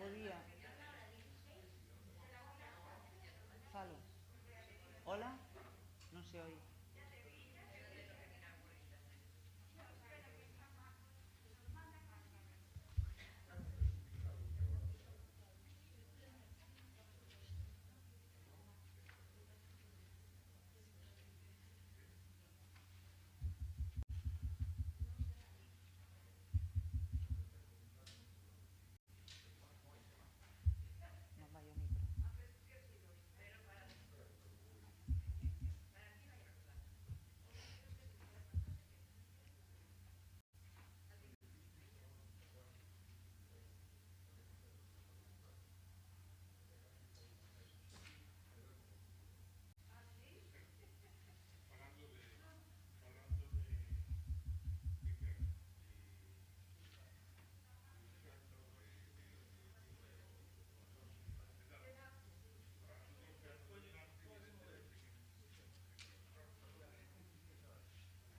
bo día. Falo. Hola? Non se oi. Non vai o micro.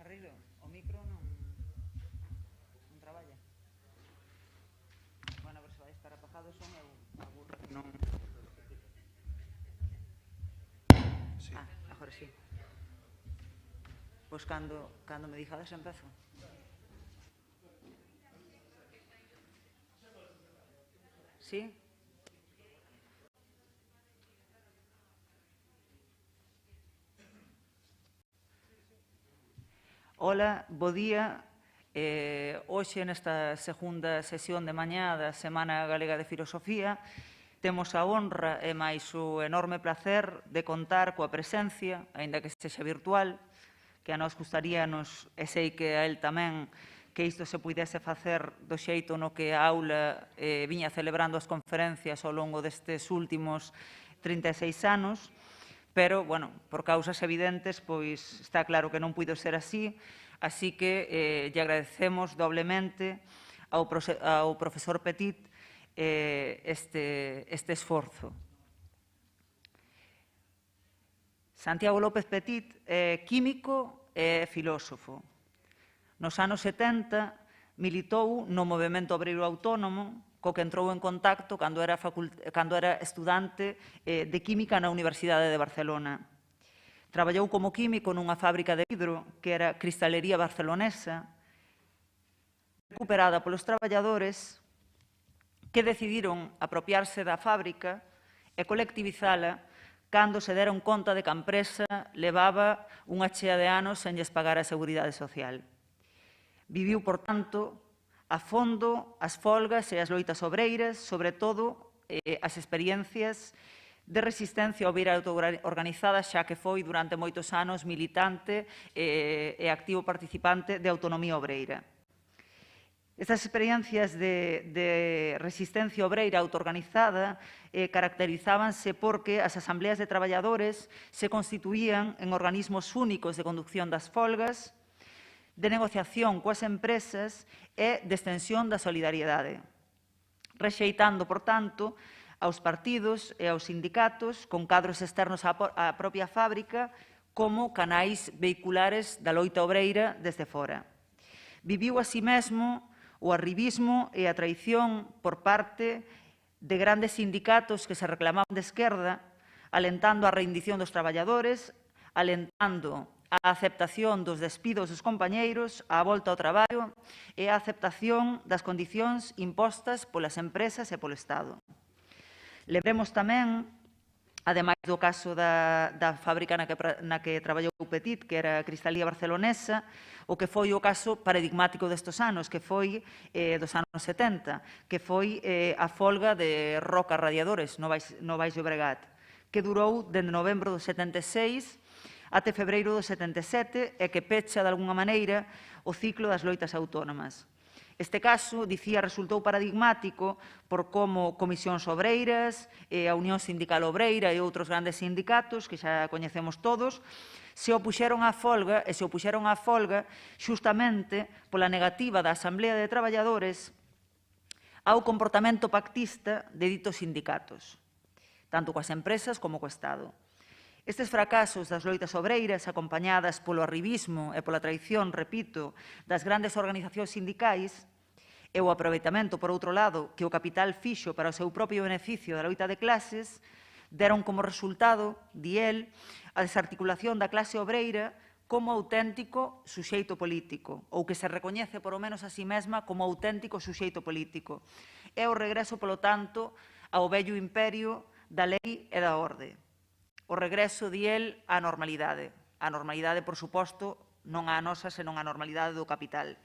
Carrilo, o micro non traballa. Bueno, a ver se vai estar apagado o son e o aburro. Non. Sí. Agora sí. Pois cando me dixades empezo. Sí? Hola, bo día. Hoxe, nesta segunda sesión de mañá da Semana Galega de Filosofía, temos a honra e máis o enorme placer de contar coa presencia, aínda que sexa virtual, que a nós gustaríanos, e sei que a él tamén, que isto se puidese facer do xeito no que a aula viña celebrando as conferencias ao longo destes últimos 36 anos, pero, bueno, por causas evidentes, pois está claro que non puido ser así que lle agradecemos doblemente ao profesor Petit este esforzo. Santiago López Petit é químico e filósofo. Nos anos 70 militou no movemento obreiro autónomo, co que entrou en contacto cando era estudante de química na Universidade de Barcelona. Traballou como químico nunha fábrica de vidro, que era Cristalería Barcelonesa, recuperada polos traballadores que decidiron apropiarse da fábrica e colectivizala cando se deron conta de que a empresa levaba unha chea de anos sen lles pagar a Seguridade Social. Viviu, por tanto, a fondo as folgas e as loitas obreiras, sobre todo as experiencias de resistencia obreira autoorganizada, xa que foi durante moitos anos militante e activo participante de autonomía obreira. Estas experiencias de resistencia obreira autoorganizada caracterizábanse porque as asambleas de traballadores se constituían en organismos únicos de conducción das folgas, de negociación coas empresas e de extensión da solidariedade, rexeitando, por tanto, aos partidos e aos sindicatos con cadros externos á propia fábrica como canais vehiculares da loita obreira desde fora. Viviu así mesmo o arribismo e a traición por parte de grandes sindicatos que se reclamaban de esquerda, alentando a rendición dos traballadores, alentando a aceptación dos despidos dos compañeiros, a volta ao traballo e a aceptación das condicións impostas polas empresas e polo Estado. Lembremos tamén, ademais do caso da fábrica na que traballou Petit, que era a Cristalería Barcelonesa, o que foi o caso paradigmático destes anos, que foi dos anos 70, que foi a folga de Roca Radiadores no Baix Llobregat, que durou dende novembro do 76 até febreiro do 77 e que pecha, de alguna maneira, o ciclo das loitas autónomas. Este caso, dicía, resultou paradigmático por como Comisións Obreiras, a Unión Sindical Obreira e outros grandes sindicatos, que xa coñecemos todos, se opuxeron á folga e se opuxeron á folga xustamente pola negativa da Asamblea de Traballadores ao comportamento pactista de ditos sindicatos, tanto coas empresas como co Estado. Estes fracasos das loitas obreiras, acompañadas polo arribismo e pola traición, repito, das grandes organizacións sindicais, E o aproveitamento, por outro lado, que o capital fixo para o seu propio beneficio da loita de clases, deron como resultado, di el, a desarticulación da clase obreira como auténtico suxeito político, ou que se recoñece, por o menos a si mesma, como auténtico suxeito político. É o regreso, polo tanto, ao vello imperio da lei e da orde. O regreso, di el, á normalidade. A normalidade, por suposto, non a nosa, senón a normalidade do capital.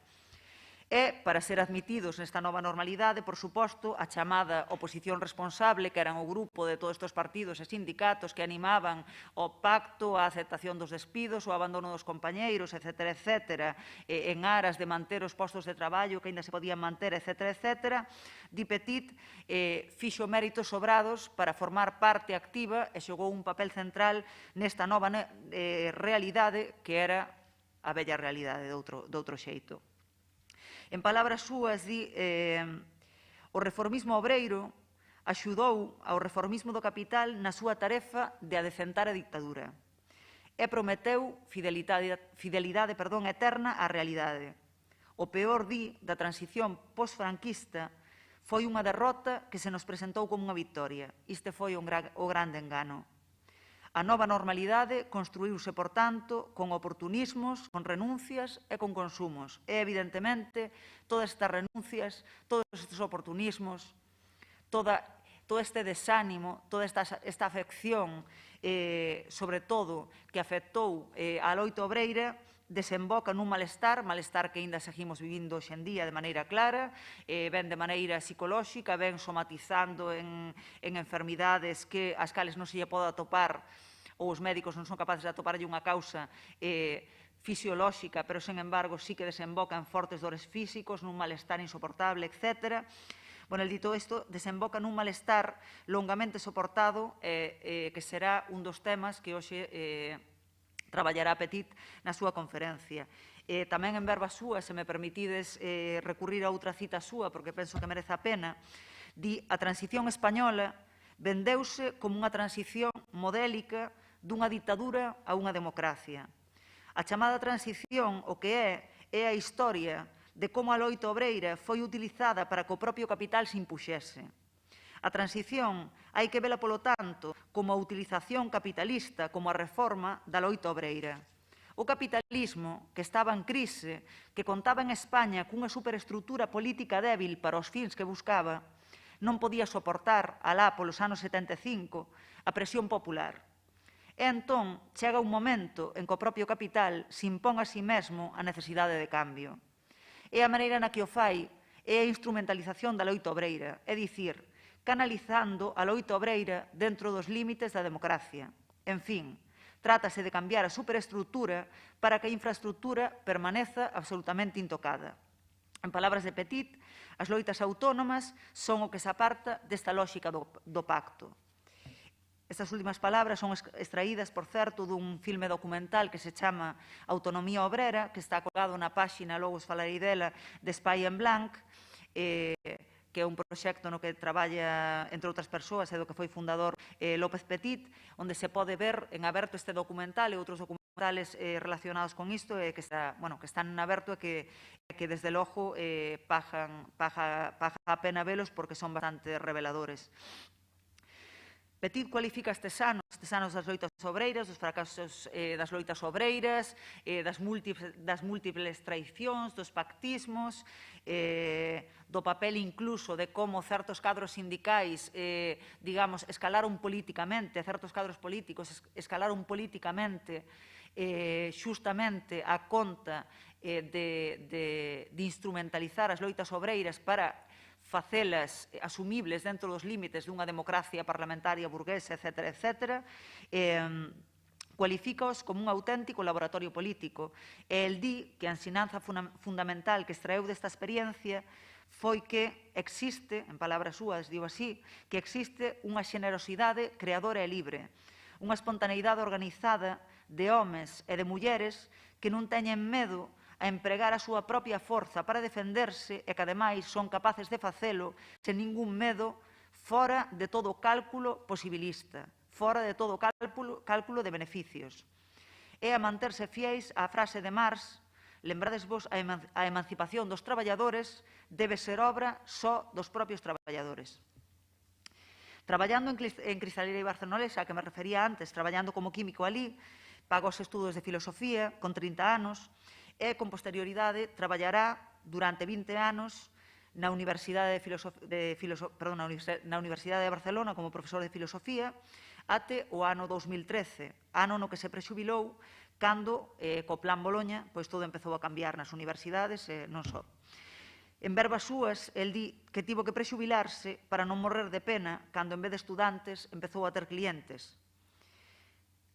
E, para ser admitidos nesta nova normalidade, por suposto, a chamada oposición responsable, que eran o grupo de todos estes partidos e sindicatos que animaban o pacto, a aceptación dos despidos, o abandono dos compañeiros, etc., en aras de manter os postos de traballo que ainda se podían manter, etc., Di Petit fixo méritos sobrados para formar parte activa e xogou un papel central nesta nova realidade que era a bella realidade de outro xeito. En palabras súas, di, o reformismo obreiro axudou ao reformismo do capital na súa tarefa de adecentar a dictadura e prometeu fidelidade eterna á realidade. O peor, di, da transición post-franquista foi unha derrota que se nos presentou como unha victoria. Este foi o grande engano. A nova normalidade construíuse, por tanto, con oportunismos, con renuncias e con consumos. E, evidentemente, todas estas renuncias, todos estes oportunismos, todo este desánimo, toda esta afección, sobre todo, que afectou a loita obreira, desemboca nun malestar que aínda seguimos vivindo hoxe en día de maneira clara, ven de maneira psicolóxica, ven somatizando en enfermidades ás cales non se lle pode atopar, ou os médicos non son capaces de atoparlle unha causa fisiolóxica, pero, sen embargo, sí que desemboca en fortes dores físicos, nun malestar insoportable, etc. Bueno, el dito isto, desemboca nun malestar longamente soportado, que será un dos temas que hoxe traballará Petit na súa conferencia. Tamén en verbas súas, se me permitides recurrir a outra cita súa, porque penso que merece a pena, di: a transición española vendeuse como unha transición modélica dunha ditadura a unha democracia. A chamada transición, o que é a historia de como a loita obreira foi utilizada para que o propio capital se impuxese. A transición hai que vela, polo tanto, como a utilización capitalista, como a reforma da loita obreira. O capitalismo, que estaba en crise, que contaba en España cunha superestrutura política débil para os fins que buscaba, non podía soportar, alá polos anos 75, a presión popular. E entón chega un momento en que o propio capital se impón a si mesmo a necesidade de cambio. E a maneira na que o fai é a instrumentalización da loita obreira, é dicir, canalizando a loita obreira dentro dos límites da democracia. En fin, trátase de cambiar a superestrutura para que a infraestrutura permaneza absolutamente intocada. En palabras de Petit, as loitas autónomas son o que se aparta desta lógica do pacto. Estas últimas palabras son extraídas, por certo, dun filme documental que se chama Autonomía Obrera, que está colgado na páxina, logo os falarei dela, de Espai en Blanc, que é un proxecto no que traballa, entre outras persoas, e do que foi fundador López Petit, onde se pode ver en aberto este documental e outros documentales relacionados con isto, que están en aberto e que desde logo paja a pena velos porque son bastante reveladores. Petit cualifica estes anos das loitas obreiras, dos fracasos das loitas obreiras, das múltiples traicións, dos pactismos, do papel incluso de como certos cadros sindicais, digamos, escalaron políticamente, certos cadros políticos escalaron políticamente xustamente a conta de instrumentalizar as loitas obreiras para facelas asumibles dentro dos límites dunha democracia parlamentaria burguesa, etc., cualifícaos como un auténtico laboratorio político. E el di que a ensinanza fundamental que extraeu desta experiencia foi que existe, en palabras súas, digo así, que existe unha xenerosidade creadora e libre, unha espontaneidade organizada de homes e de mulleres que non teñen medo a empregar a súa propia forza para defenderse e que, ademais, son capaces de facelo sen ningún medo, fora de todo cálculo posibilista, fora de todo cálculo de beneficios. É a manterse fiéis á frase de Marx: lembrades vos, a emancipación dos traballadores debe ser obra só dos propios traballadores. Traballando en Cristaleira e Barcelonesa, a que me refería antes, traballando como químico ali, pago os estudos de filosofía con 30 anos e, con posterioridade, traballará durante 20 anos na Universidade de Barcelona como profesor de filosofía até o ano 2013, ano no que se prexubilou cando, co Plan Boloña, pois todo empezou a cambiar nas universidades e non só. En verbas súas, el di que tivo que prexubilarse para non morrer de pena cando, en vez de estudantes, empezou a ter clientes.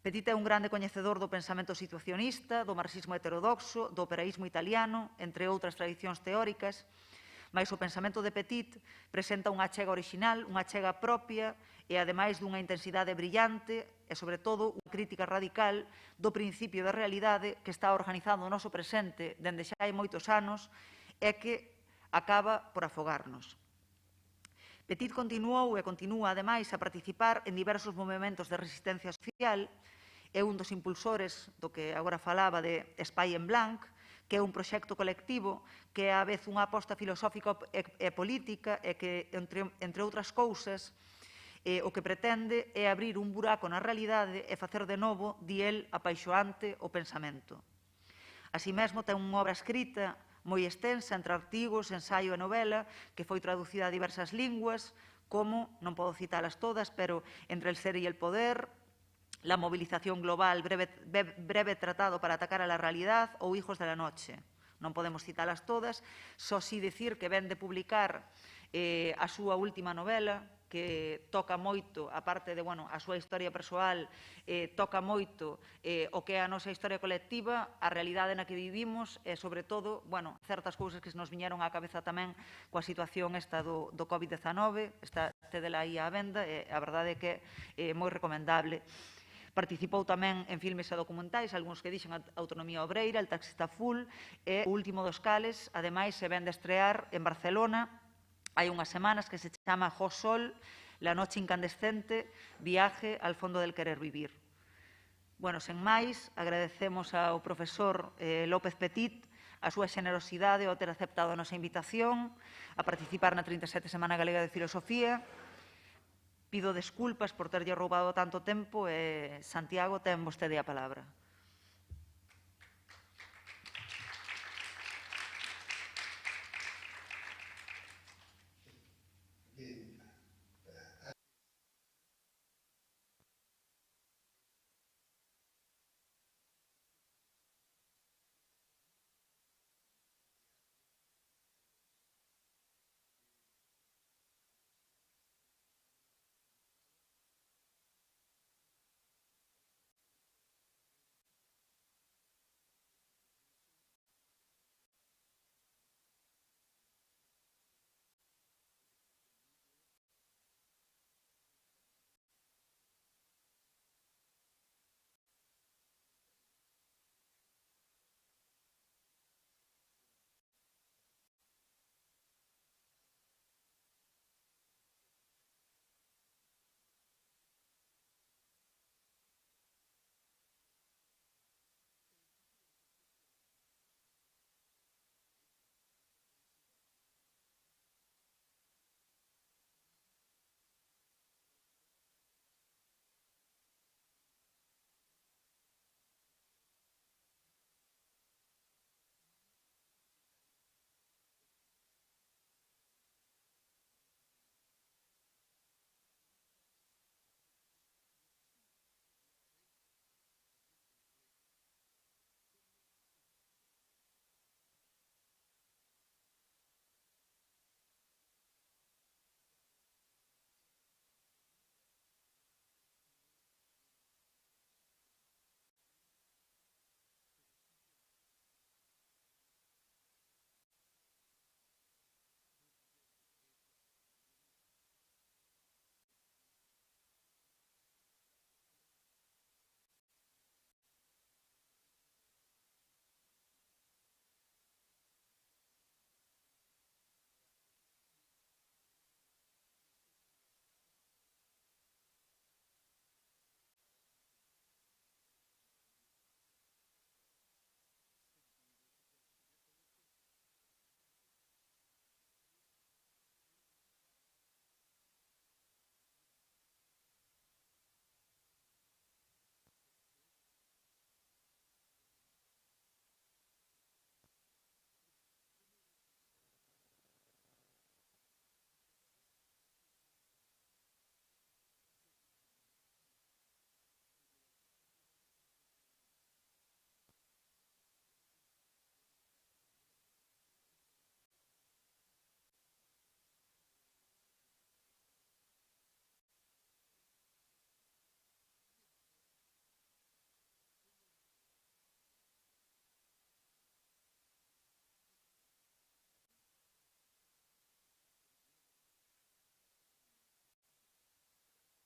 Petit é un grande coñecedor do pensamento situacionista, do marxismo heterodoxo, do operaísmo italiano, entre outras tradicións teóricas, mas o pensamento de Petit presenta unha achega original, unha achega propia e, ademais, dunha intensidade brillante e, sobre todo, unha crítica radical do principio da realidade que está organizando o noso presente dende xa hai moitos anos e que acaba por afogarnos. Petit continuou e continúa, ademais, a participar en diversos movementos de resistencia social. É un dos impulsores do que agora falaba de Espai en Blanc, que é un proxecto colectivo que é a vez unha aposta filosófica e política e que, entre outras cousas, o que pretende é abrir un buraco na realidade e facer de novo, di el, apaixoante o pensamento. Así mesmo, ten unha obra escrita moi extensa, entre artigos, ensaio e novela, que foi traducida a diversas linguas, como, non podo citalas todas, pero Entre el ser y el poder, La movilización global, breve tratado para atacar a la realidad ou Hijos de la noche. Non podemos citalas todas, só si dicir que ven de publicar a súa última novela, que toca moito, aparte de, a súa historia persoal, toca moito o que é a nosa historia colectiva, a realidade na que vivimos e, sobre todo, certas cousas que se nos viñeron á cabeza tamén coa situación esta do COVID-19, está tedela aí á venda e a verdade é que é moi recomendable. Participou tamén en filmes e documentais, algúns que dixen Autonomía Obreira, El taxista full e O último dos cales, ademais, se ven de estrear en Barcelona hai unhas semanas, que se chama Jo Sol, La noche incandescente, Viaje al fondo del querer vivir. Sen máis, agradecemos ao profesor López Petit a súa xenerosidade ao ter aceptado a nosa invitación a participar na 37 Semana Galega de Filosofía. Pido desculpas por terlle roubado tanto tempo e, Santiago, ten vostede a palabra.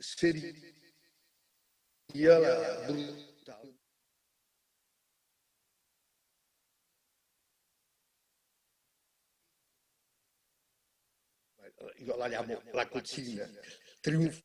sería la brutal. Yo la llamo la cochina, triunfo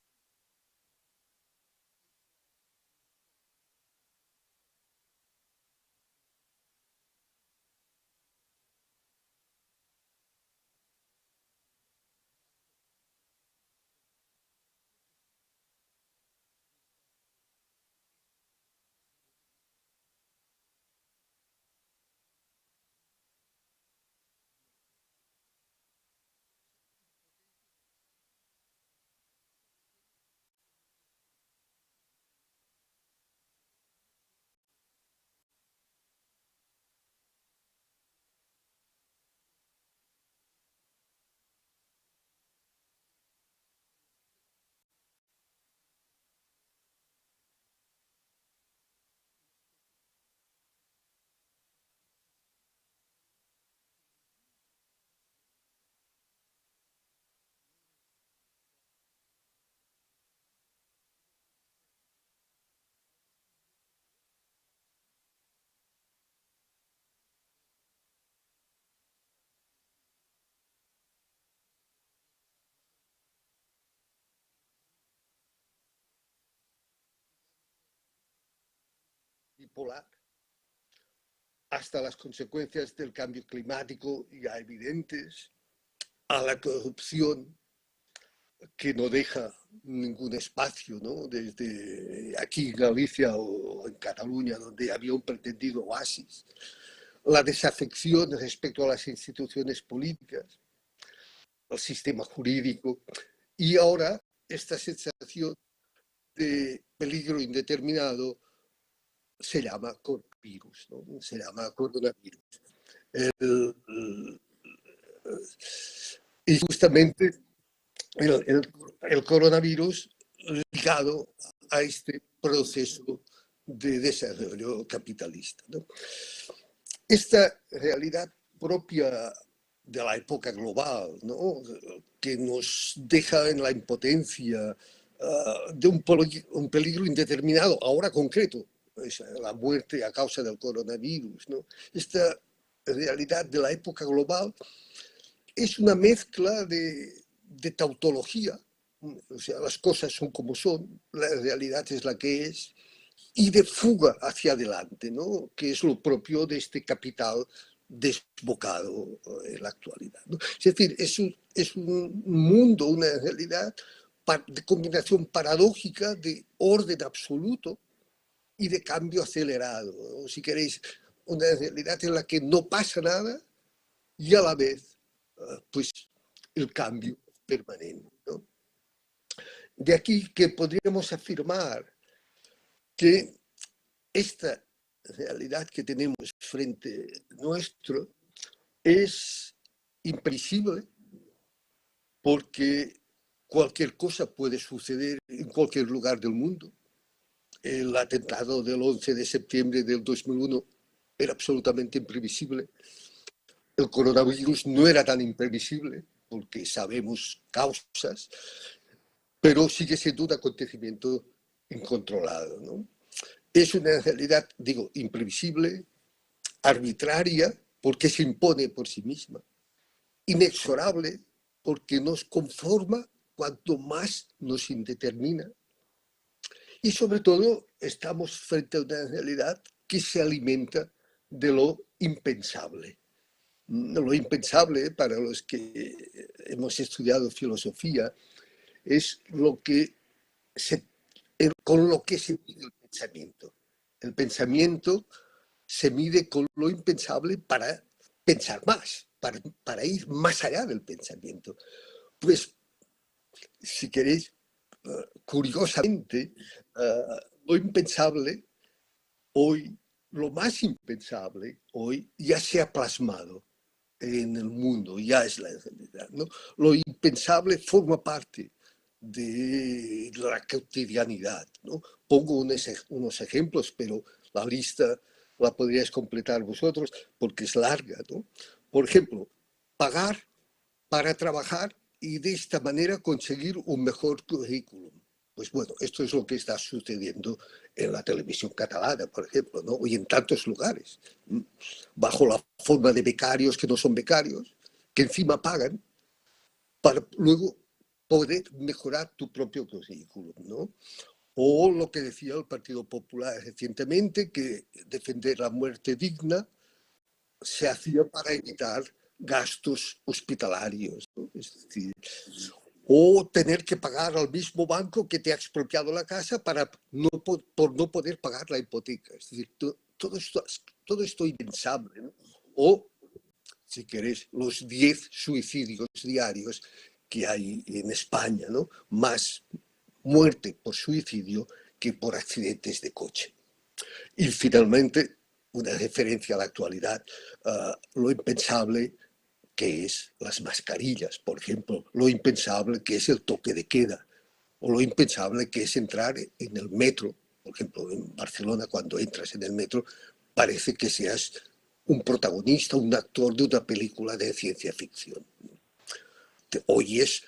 bipolar, hasta las consecuencias del cambio climático ya evidentes, a la corrupción que no deja ningún espacio, ¿no? Desde aquí en Galicia o en Cataluña, donde había un pretendido oasis, la desafección respecto a las instituciones políticas, al sistema jurídico, y ahora esta sensación de peligro indeterminado se llama coronavirus, ¿no? Se llama coronavirus. Y justamente el coronavirus ligado a este proceso de desarrollo capitalista, ¿no? Esta realidad propia de la época global, ¿no? Que nos deja en la impotencia de un peligro indeterminado, ahora concreto, la muerte a causa del coronavirus, ¿no? Esta realidad de la época global es una mezcla de tautología, o sea, las cosas son como son, la realidad es la que es, y de fuga hacia adelante, ¿no? Que es lo propio de este capital desbocado en la actualidad, ¿no? Es decir, es un mundo, una realidad de combinación paradójica de orden absoluto y de cambio acelerado, ¿no? Si queréis, una realidad en la que no pasa nada y a la vez, pues, el cambio permanente, ¿no? De aquí que podríamos afirmar que esta realidad que tenemos frente nuestro es imprevisible porque cualquier cosa puede suceder en cualquier lugar del mundo. El atentado del 11 de septiembre del 2001 era absolutamente imprevisible. El coronavirus no era tan imprevisible porque sabemos causas, pero sigue siendo un acontecimiento incontrolado, ¿no? Es una realidad, digo, imprevisible, arbitraria, porque se impone por sí misma, inexorable, porque nos conforma cuanto más nos indetermina. Y sobre todo, estamos frente a una realidad que se alimenta de lo impensable. Lo impensable, para los que hemos estudiado filosofía, es lo que con lo que se mide el pensamiento. El pensamiento se mide con lo impensable para pensar más, para ir más allá del pensamiento. Pues, si queréis, curiosamente, lo impensable hoy, lo más impensable hoy ya se ha plasmado en el mundo, ya es la realidad, ¿no? Lo impensable forma parte de la cotidianidad, ¿no? Pongo unos ejemplos, pero la lista la podríais completar vosotros porque es larga, ¿no? Por ejemplo, pagar para trabajar y de esta manera conseguir un mejor currículum. Pues bueno, esto es lo que está sucediendo en la televisión catalana, por ejemplo, ¿no? Y en tantos lugares, bajo la forma de becarios que no son becarios, que encima pagan para luego poder mejorar tu propio currículum, ¿no? O lo que decía el Partido Popular recientemente, que defender la muerte digna se hacía para evitar gastos hospitalarios, ¿no? Es decir, o tener que pagar al mismo banco que te ha expropiado la casa por no poder pagar la hipoteca. Es decir, todo esto impensable, ¿no? O, si queréis, los 10 suicidios diarios que hay en España, ¿no? Más muerte por suicidio que por accidentes de coche. Y finalmente, una referencia a la actualidad, lo impensable que es las mascarillas, por ejemplo, lo impensable que es el toque de queda, o lo impensable que es entrar en el metro. Por ejemplo, en Barcelona, cuando entras en el metro, parece que seas un protagonista, un actor de una película de ciencia ficción. Te oyes,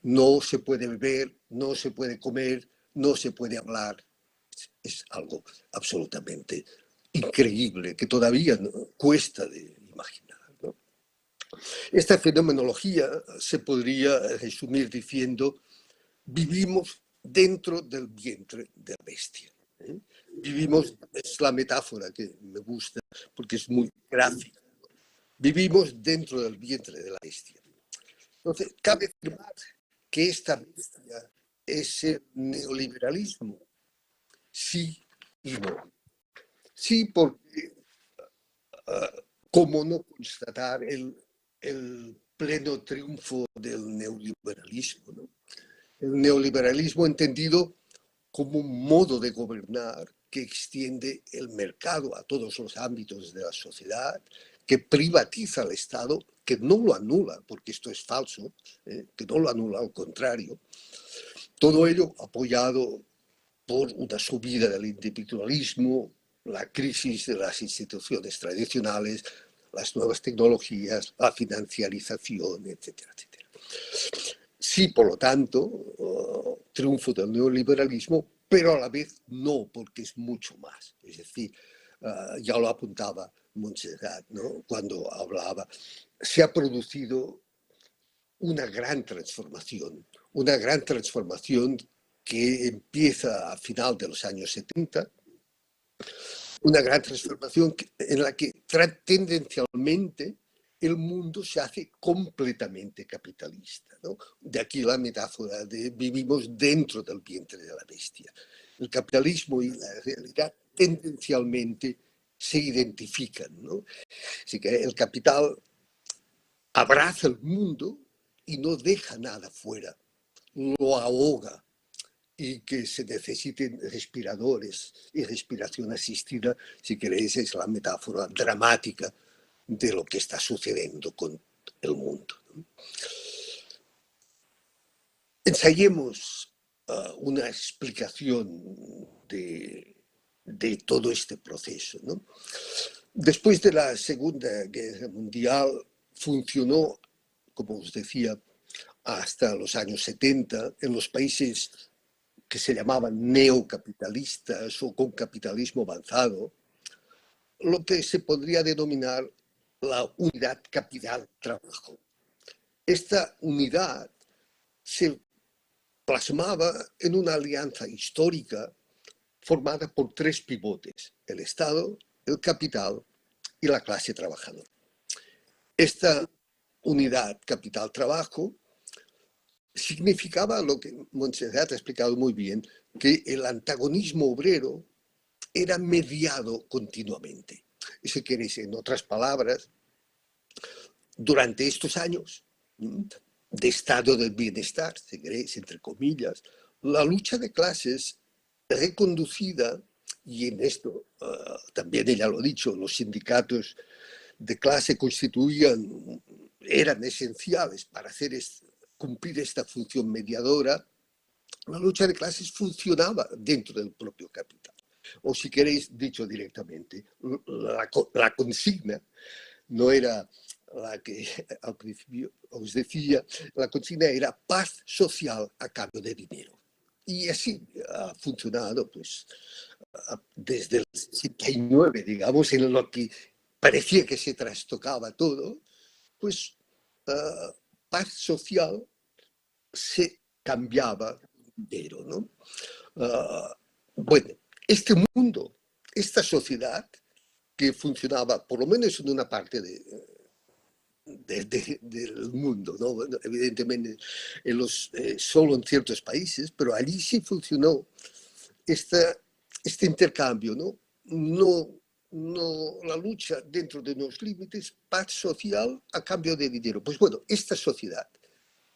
no se puede beber, no se puede comer, no se puede hablar. Es algo absolutamente increíble que todavía cuesta de imaginar, ¿no? Esta fenomenología se podría resumir diciendo: vivimos dentro del vientre de la bestia, ¿eh? Vivimos, es la metáfora que me gusta porque es muy gráfica. Vivimos dentro del vientre de la bestia. Entonces, cabe afirmar que esta bestia es el neoliberalismo. Sí y no. Sí, porque ¿cómo no constatar el pleno triunfo del neoliberalismo, ¿no? El neoliberalismo entendido como un modo de gobernar que extiende el mercado a todos los ámbitos de la sociedad, que privatiza al Estado, que no lo anula, porque esto es falso, que no lo anula, al contrario. Todo ello apoyado por una subida del individualismo, la crisis de las instituciones tradicionales, las nuevas tecnologías, la financiarización, etcétera, etcétera. Sí, por lo tanto, triunfo del neoliberalismo, pero a la vez no, porque es mucho más. Es decir, ya lo apuntaba Montserrat, ¿no? Cuando hablaba, se ha producido una gran transformación que empieza a final de los años 70, una gran transformación en la que tendencialmente el mundo se hace completamente capitalista, ¿no? De aquí la metáfora de vivimos dentro del vientre de la bestia. El capitalismo y la realidad tendencialmente se identifican, ¿no? Así que el capital abraza el mundo y no deja nada fuera, lo ahoga, y que se necesiten respiradores y respiración asistida, si queréis, es la metáfora dramática de lo que está sucediendo con el mundo. Ensayemos una explicación de todo este proceso, ¿no? Después de la Segunda Guerra Mundial funcionó, como os decía, hasta los años 70 en los países que se llamaban neocapitalistas o con capitalismo avanzado, lo que se podría denominar la unidad capital-trabajo. Esta unidad se plasmaba en una alianza histórica formada por tres pivotes: el Estado, el capital y la clase trabajadora. Esta unidad capital-trabajo significaba lo que Montserrat ha explicado muy bien, que el antagonismo obrero era mediado continuamente. Si queréis, en otras palabras, durante estos años de estado del bienestar, si queréis, entre comillas, la lucha de clases reconducida, y en esto también ella lo ha dicho, los sindicatos de clase eran esenciales para cumplir esta función mediadora. La lucha de clases funcionaba dentro del propio capital. O si queréis, dicho directamente, la consigna no era la que al principio os decía, la consigna era paz social a cambio de dinero. Y así ha funcionado pues, desde el 69, digamos, en lo que parecía que se trastocaba todo, pues paz social se cambiaba entero, ¿no? Bueno, este mundo, esta sociedad que funcionaba, por lo menos en una parte del mundo, ¿no? Bueno, evidentemente solo en ciertos países, pero allí sí funcionó este intercambio, ¿no? No la lucha dentro de unos límites, paz social a cambio de dinero. Pues bueno, esta sociedad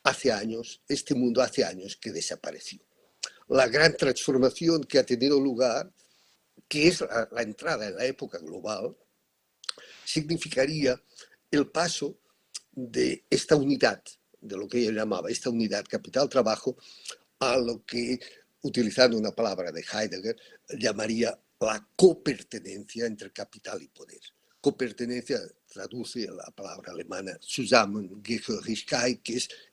hace años, este mundo hace años que desapareció. La gran transformación que ha tenido lugar, que es la entrada en la época global, significaría el paso de esta unidad, de lo que ella llamaba esta unidad capital-trabajo, a lo que, utilizando una palabra de Heidegger, llamaría la copertenencia entre capital y poder. Copertenencia traduce la palabra alemana Zusammengehörigkeit,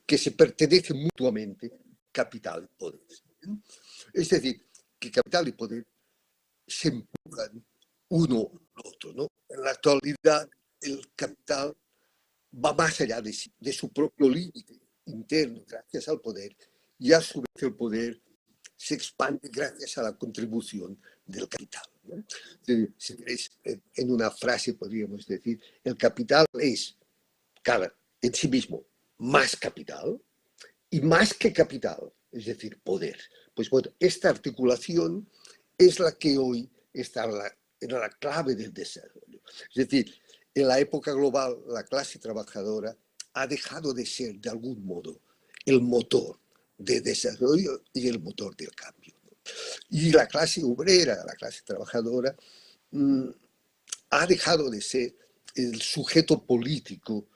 que se pertenece mutuamente capital y poder. Es decir, que capital y poder se empujan uno al otro, ¿no? En la actualidad, el capital va más allá de su propio límite interno gracias al poder, y a su vez el poder se expande gracias a la contribución del capital, ¿no? Si queréis, en una frase podríamos decir, el capital es en sí mismo más capital y más que capital, es decir, poder. Pues bueno, esta articulación es la que hoy está en la clave del desarrollo. Es decir, en la época global, la clase trabajadora ha dejado de ser, de algún modo, el motor de desarrollo y el motor del cambio. Y la clase obrera, la clase trabajadora, ha dejado de ser el sujeto político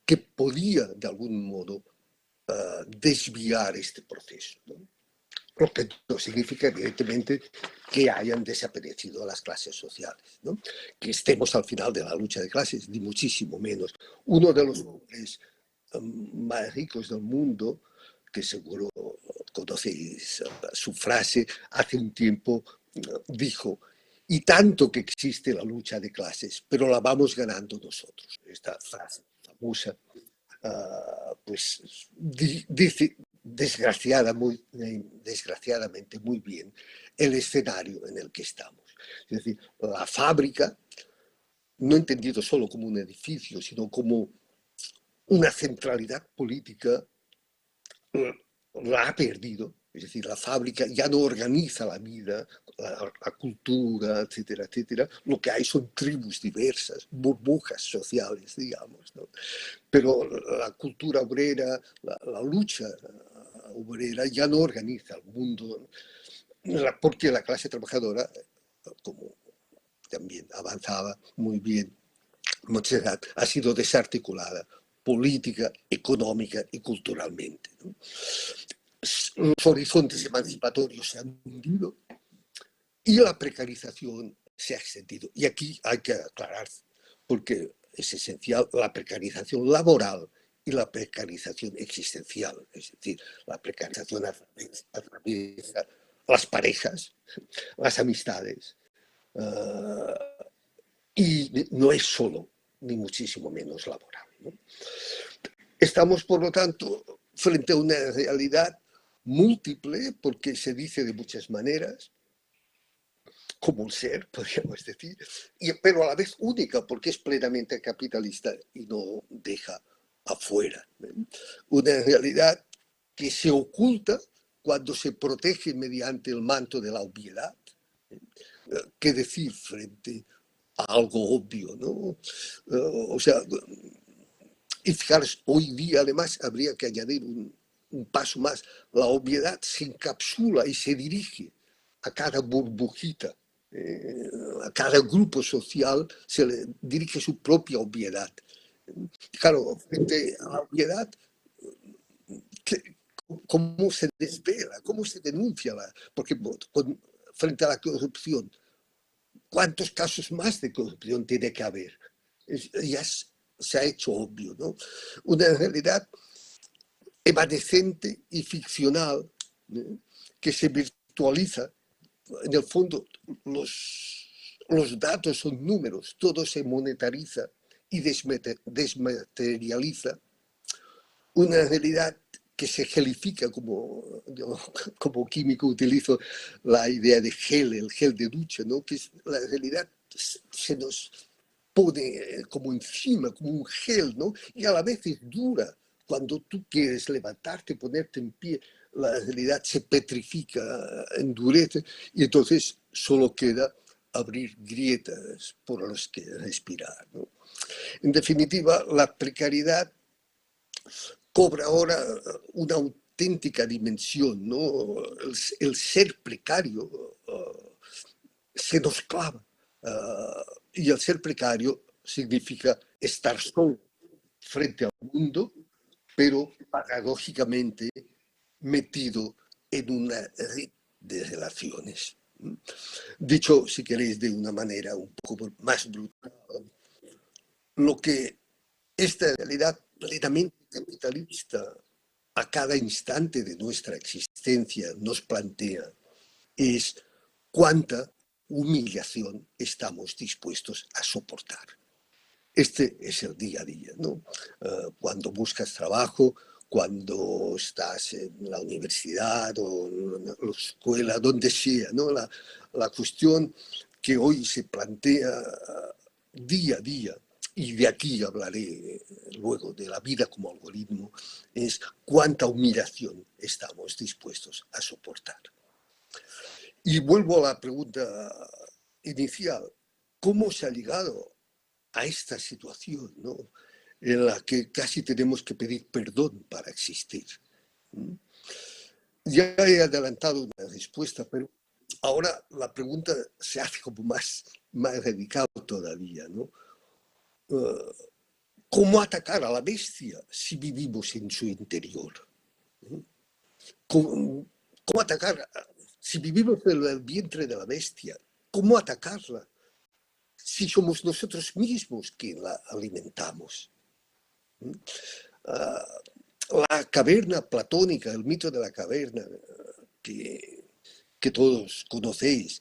que podía, de algún modo, desviar este proceso, ¿no? Lo que no significa, evidentemente, que hayan desaparecido las clases sociales, ¿no? Que estemos al final de la lucha de clases, ni muchísimo menos. Uno de los hombres más ricos del mundo, que seguro conocéis su frase, hace un tiempo dijo: y tanto que existe la lucha de clases, pero la vamos ganando nosotros. Esta frase famosa, pues dice desgraciadamente muy bien el escenario en el que estamos. Es decir, la fábrica, no entendido solo como un edificio, sino como una centralidad política, la ha perdido. Es decir, la fábrica ya no organiza la vida, la cultura, etcétera, etcétera. Lo que hay son tribus diversas, burbujas sociales, digamos, ¿no? Pero la cultura obrera, la lucha obrera ya no organiza el mundo, porque la clase trabajadora, como también avanzaba muy bien Montserrat, ha sido desarticulada política, económica y culturalmente, ¿no? Los horizontes emancipatorios se han hundido y la precarización se ha extendido. Y aquí hay que aclarar, porque es esencial, la precarización laboral y la precarización existencial, es decir, la precarización atraviesa las parejas, las amistades, y no es solo, ni muchísimo menos laboral, ¿no? Estamos, por lo tanto, frente a una realidad múltiple, porque se dice de muchas maneras, como un ser, podríamos decir, pero a la vez única, porque es plenamente capitalista y no deja afuera, ¿eh? Una realidad que se oculta cuando se protege mediante el manto de la obviedad. ¿Qué decir frente a algo obvio, ¿no? O sea, y fijaros, hoy día además habría que añadir un paso más. La obviedad se encapsula y se dirige a cada burbujita, a cada grupo social se le dirige su propia obviedad. Claro, frente a la obviedad, ¿cómo se desvela? ¿Cómo se denuncia? Porque frente a la corrupción, ¿cuántos casos más de corrupción tiene que haber? Ya se ha hecho obvio, ¿no? Una realidad evanescente y ficcional que se virtualiza. En el fondo, los datos son números, todo se monetariza y desmaterializa. Una realidad que se gelifica, como yo como químico utilizo la idea de gel, el gel de ducha, ¿no? Que es, la realidad se nos pone como encima, como un gel, ¿no? Y a la vez es dura. Cuando tú quieres levantarte, ponerte en pie, la realidad se petrifica, endurece, y entonces solo queda abrir grietas por las que respirar, ¿no? En definitiva, la precariedad cobra ahora una auténtica dimensión, ¿no? El ser precario se nos clava. Y el ser precario significa estar solo frente al mundo, pero paradójicamente metido en una red de relaciones. Dicho, si queréis, de una manera un poco más brutal, lo que esta realidad plenamente capitalista a cada instante de nuestra existencia nos plantea es cuánta humillación estamos dispuestos a soportar. Este es el día a día, ¿no? Cuando buscas trabajo, cuando estás en la universidad o en la escuela, donde sea, ¿no? La cuestión que hoy se plantea día a día, y de aquí hablaré luego de la vida como algoritmo, es cuánta humillación estamos dispuestos a soportar. Y vuelvo a la pregunta inicial, ¿cómo se ha llegado a esta situación, ¿no? En la que casi tenemos que pedir perdón para existir? Ya he adelantado una respuesta, pero ahora la pregunta se hace como más radical todavía, ¿no? ¿Cómo atacar a la bestia si vivimos en su interior? ¿Cómo atacar si vivimos en el vientre de la bestia? ¿Cómo atacarla si somos nosotros mismos quien la alimentamos? La caverna platónica, el mito de la caverna que todos conocéis,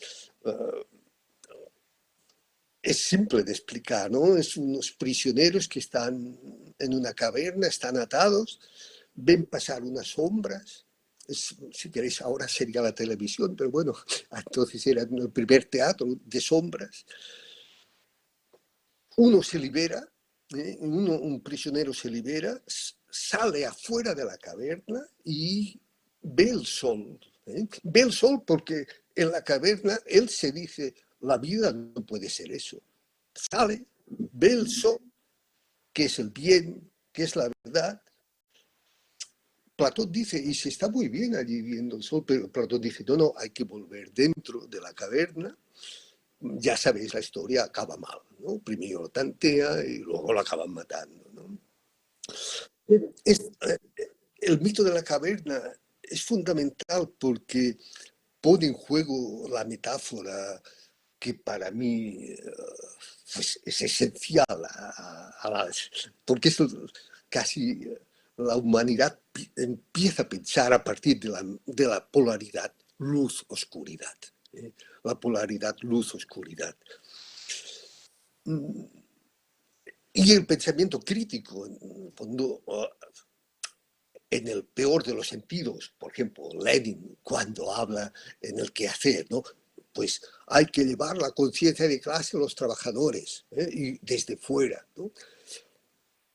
es simple de explicar, ¿no? Es unos prisioneros que están en una caverna, están atados, ven pasar unas sombras. Si queréis, ahora sería la televisión, pero bueno, entonces era el primer teatro de sombras. Uno se libera, un prisionero se libera, sale afuera de la caverna y ve el sol. Ve el sol porque en la caverna él se dice, la vida no puede ser eso. Sale, ve el sol, que es el bien, que es la verdad. Platón dice, y se está muy bien allí viendo el sol, pero Platón dice, no, hay que volver dentro de la caverna. Ya sabéis, la historia acaba mal, ¿no? Primero lo tantea y luego lo acaban matando, ¿no? El mito de la caverna es fundamental porque pone en juego la metáfora que para mí pues, es esencial porque es casi la humanidad empieza a pensar a partir de la polaridad luz-oscuridad. La polaridad luz-oscuridad. Y el pensamiento crítico, en el fondo, en el peor de los sentidos, por ejemplo, Lenin, cuando habla en el quehacer, ¿no? Pues hay que llevar la conciencia de clase a los trabajadores, y desde fuera, ¿no?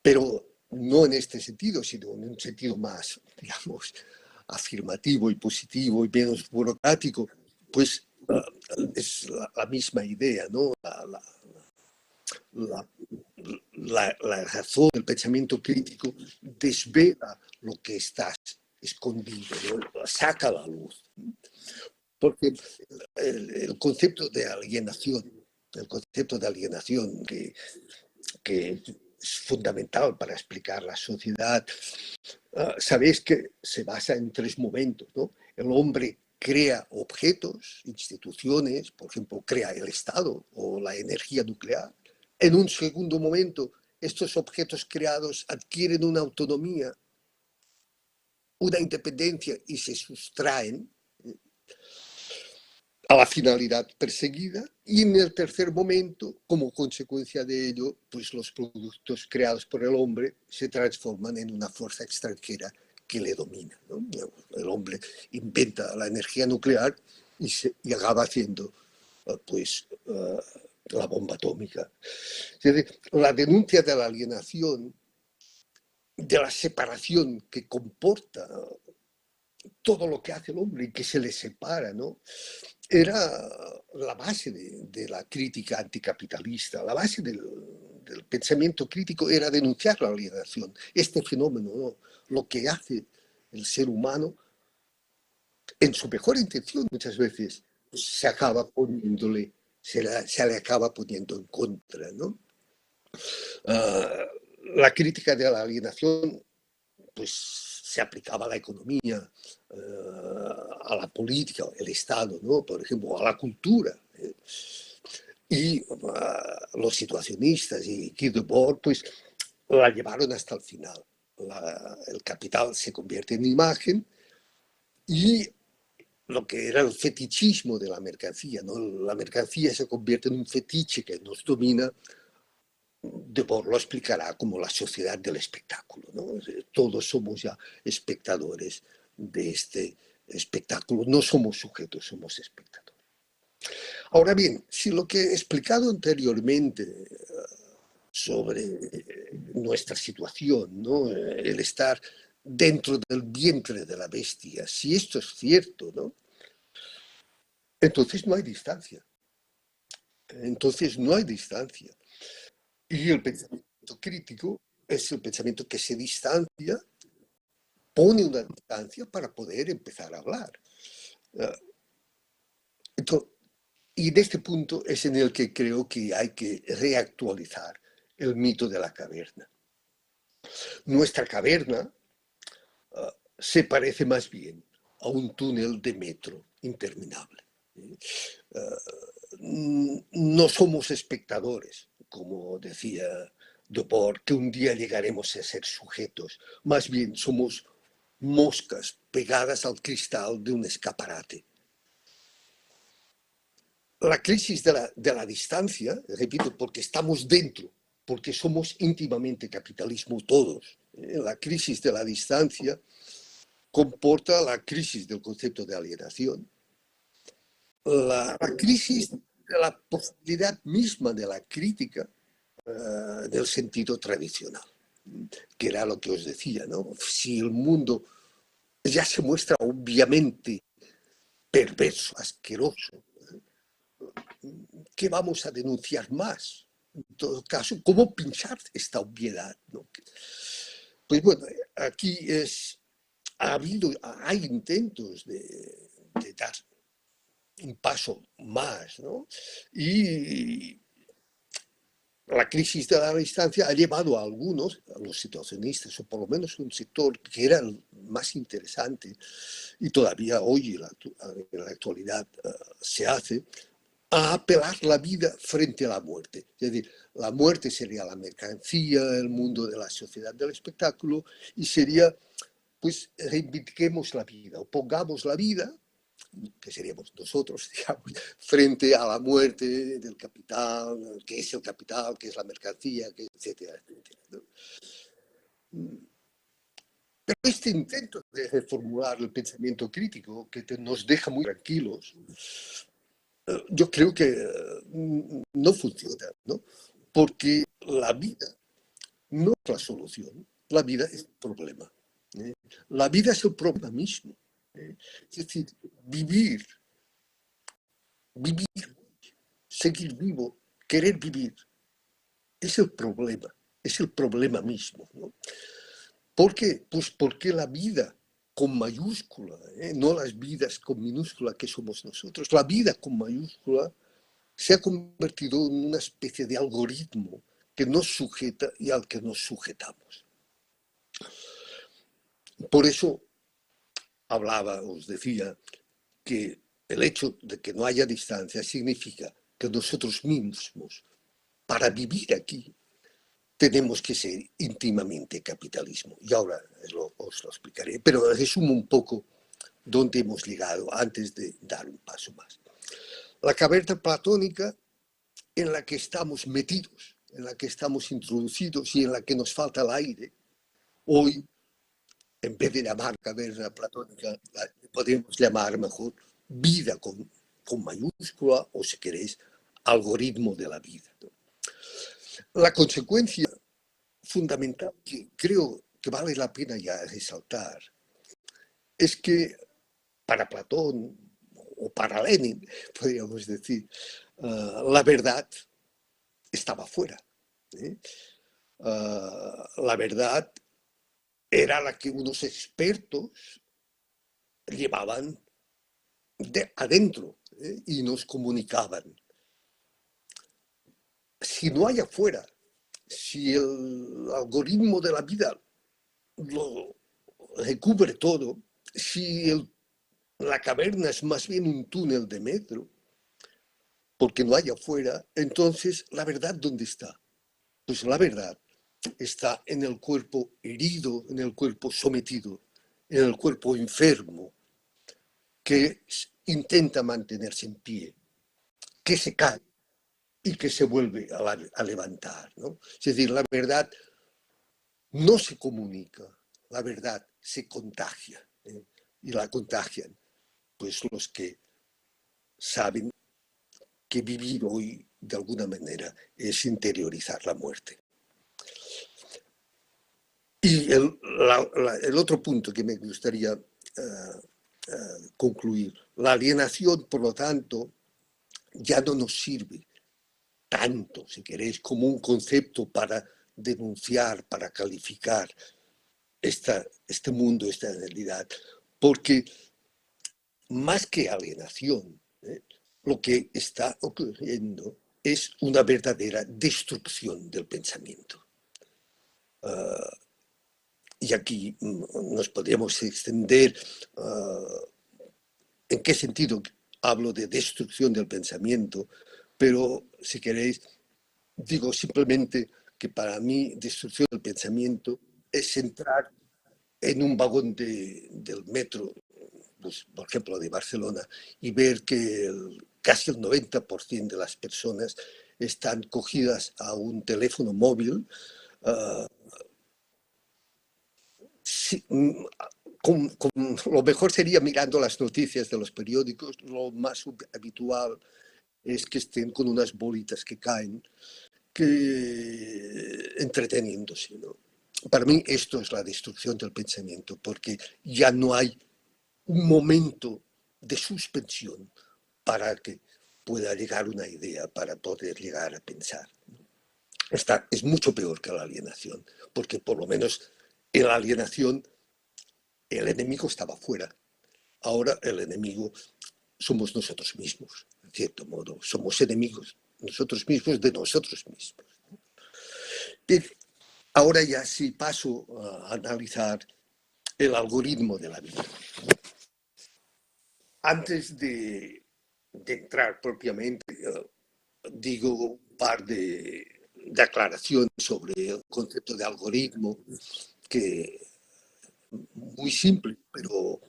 Pero no en este sentido, sino en un sentido más, digamos, afirmativo y positivo y menos burocrático, pues es la misma idea, ¿no? La razón, el pensamiento crítico desvela lo que está escondido, ¿no? Saca la luz. Porque el concepto de alienación, que es fundamental para explicar la sociedad, sabéis que se basa en tres momentos, ¿no? El hombre crea objetos, instituciones, por ejemplo, crea el Estado o la energía nuclear. En un segundo momento, estos objetos creados adquieren una autonomía una independencia y se sustraen a la finalidad perseguida, y en el tercer momento, como consecuencia de ello, pues los productos creados por el hombre se transforman en una fuerza extranjera que le domina, ¿no? El hombre inventa la energía nuclear y acaba haciendo la bomba atómica. Es decir, la denuncia de la alienación, de la separación que comporta todo lo que hace el hombre y que se le separa, ¿no? Era la base de la crítica anticapitalista, la base del pensamiento crítico era denunciar la alienación, este fenómeno, ¿no? Lo que hace el ser humano, en su mejor intención muchas veces, pues, se le acaba poniendo en contra, ¿no? La crítica de la alienación pues se aplicaba a la economía, a la política, el Estado, ¿no? Por ejemplo, a la cultura. Y los situacionistas y Guy Debord, pues la llevaron hasta el final. El capital se convierte en imagen y lo que era el fetichismo de la mercancía, ¿no? La mercancía se convierte en un fetiche que nos domina. Debord lo explicará como la sociedad del espectáculo, ¿no? Todos somos ya espectadores de este espectáculo, no somos sujetos, somos espectadores. Ahora bien, si lo que he explicado anteriormente sobre nuestra situación, ¿no? El estar dentro del vientre de la bestia, si esto es cierto, ¿no? Entonces no hay distancia. Entonces no hay distancia. Y el pensamiento crítico es el pensamiento que se distancia, pone una distancia para poder empezar a hablar. Entonces, y de este punto es en el que creo que hay que reactualizar el mito de la caverna. Nuestra caverna se parece más bien a un túnel de metro interminable. No somos espectadores, como decía Debord, que un día llegaremos a ser sujetos. Más bien somos moscas pegadas al cristal de un escaparate. La crisis de la distancia, repito, porque estamos dentro, porque somos íntimamente capitalismo todos. La crisis de la distancia comporta la crisis del concepto de alienación, la crisis de la posibilidad misma de la crítica del sentido tradicional, que era lo que os decía, ¿no? Si el mundo ya se muestra obviamente perverso, asqueroso, ¿qué vamos a denunciar más? En todo caso, ¿cómo pinchar esta obviedad, ¿no? Pues bueno, aquí hay intentos de dar un paso más, ¿no? Y la crisis de la distancia ha llevado a algunos, a los situacionistas, o por lo menos un sector que era el más interesante y todavía hoy en la actualidad se hace, a apelar la vida frente a la muerte. Es decir, la muerte sería la mercancía, el mundo de la sociedad del espectáculo, y sería, pues, reivindiquemos la vida, o pongamos la vida, que seríamos nosotros, digamos, frente a la muerte del capital, que es el capital, que es la mercancía, que, etcétera, etcétera, ¿no? Pero este intento de reformular el pensamiento crítico, que nos deja muy tranquilos, yo creo que no funciona, ¿no? Porque la vida no es la solución, la vida es el problema. La vida es el problema mismo. Es decir, vivir, seguir vivo, querer vivir, es el problema mismo, ¿no? ¿Por qué? Pues porque la vida con mayúscula, no las vidas con minúscula que somos nosotros, la vida con mayúscula se ha convertido en una especie de algoritmo que nos sujeta y al que nos sujetamos. Por eso os decía, que el hecho de que no haya distancia significa que nosotros mismos, para vivir aquí, tenemos que ser íntimamente capitalismo. Y ahora os lo explicaré, pero resumo un poco dónde hemos llegado antes de dar un paso más. La caverna platónica en la que estamos metidos, en la que estamos introducidos y en la que nos falta el aire, hoy, en vez de llamar caverna platónica, la podemos llamar mejor vida con mayúscula o, si queréis, algoritmo de la vida. La consecuencia fundamental que creo que vale la pena ya resaltar es que para Platón o para Lenin, podríamos decir, la verdad estaba fuera. La verdad era la que unos expertos llevaban adentro y nos comunicaban. Si no hay afuera, si el algoritmo de la vida lo recubre todo, si la caverna es más bien un túnel de metro, porque no hay afuera, entonces la verdad ¿dónde está? Pues la verdad está en el cuerpo herido, en el cuerpo sometido, en el cuerpo enfermo, que intenta mantenerse en pie, que se cae y que se vuelve a levantar, ¿no? Es decir, la verdad no se comunica, la verdad se contagia, y la contagian pues los que saben que vivir hoy de alguna manera es interiorizar la muerte. Y el otro punto que me gustaría concluir, la alienación, por lo tanto, ya no nos sirve tanto, si queréis, como un concepto para denunciar, para calificar este mundo, esta realidad, porque más que alienación, lo que está ocurriendo es una verdadera destrucción del pensamiento. Y aquí nos podríamos extender en qué sentido hablo de destrucción del pensamiento, pero si queréis, digo simplemente que para mí destrucción del pensamiento es entrar en un vagón del metro, pues, por ejemplo, de Barcelona, y ver que casi el 90% de las personas están cogidas a un teléfono móvil. Sí, lo mejor sería mirando las noticias de los periódicos. Lo más habitual es que estén con unas bolitas que caen, que entreteniéndose, ¿no? Para mí esto es la destrucción del pensamiento, porque ya no hay un momento de suspensión para que pueda llegar una idea, para poder llegar a pensar. Esta es mucho peor que la alienación, porque por lo menos en la alienación el enemigo estaba fuera. Ahora el enemigo somos nosotros mismos, en cierto modo. Somos enemigos nosotros mismos de nosotros mismos. Bien, ahora ya sí paso a analizar el algoritmo de la vida. Antes de entrar propiamente, digo un par de aclaraciones sobre el concepto de algoritmo, que muy simple, pero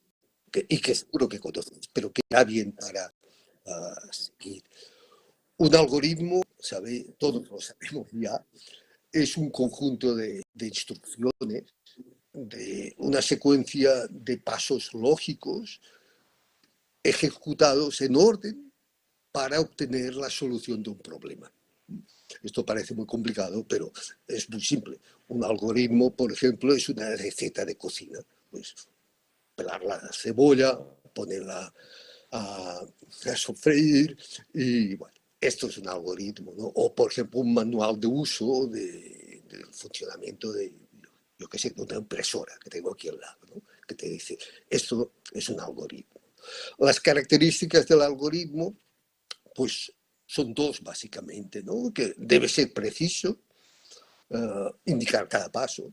y que seguro que conoces, pero que está bien para seguir. Un algoritmo, todos lo sabemos ya, es un conjunto de instrucciones, de una secuencia de pasos lógicos ejecutados en orden para obtener la solución de un problema. Esto parece muy complicado, pero es muy simple. Un algoritmo, por ejemplo, es una receta de cocina. Pues pelar la cebolla, ponerla a sofreír y bueno, esto es un algoritmo, ¿no? O por ejemplo un manual de uso del funcionamiento de, yo qué sé, de una impresora que tengo aquí al lado, ¿no? Que te dice, esto es un algoritmo. Las características del algoritmo, pues son dos básicamente, ¿no? Que debe ser preciso, indicar cada paso,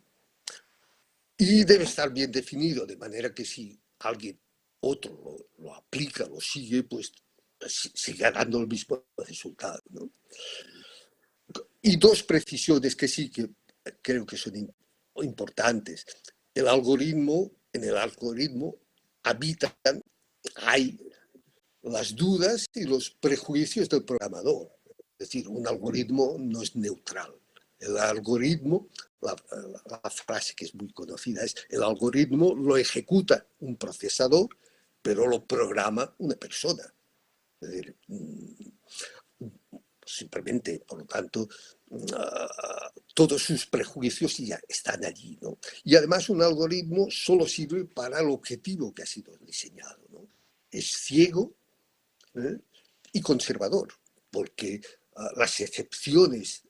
y debe estar bien definido, de manera que si alguien otro lo aplica, lo sigue, pues sigue dando el mismo resultado, ¿no? Y dos precisiones que sí que creo que son importantes. En el algoritmo habitan, hay las dudas y los prejuicios del programador. Es decir, un algoritmo no es neutral. El algoritmo, la frase que es muy conocida es, el algoritmo lo ejecuta un procesador, pero lo programa una persona. Es decir, simplemente, por lo tanto, todos sus prejuicios ya están allí, ¿no? Y además un algoritmo solo sirve para el objetivo que ha sido diseñado, ¿no? Es ciego, y conservador, porque las excepciones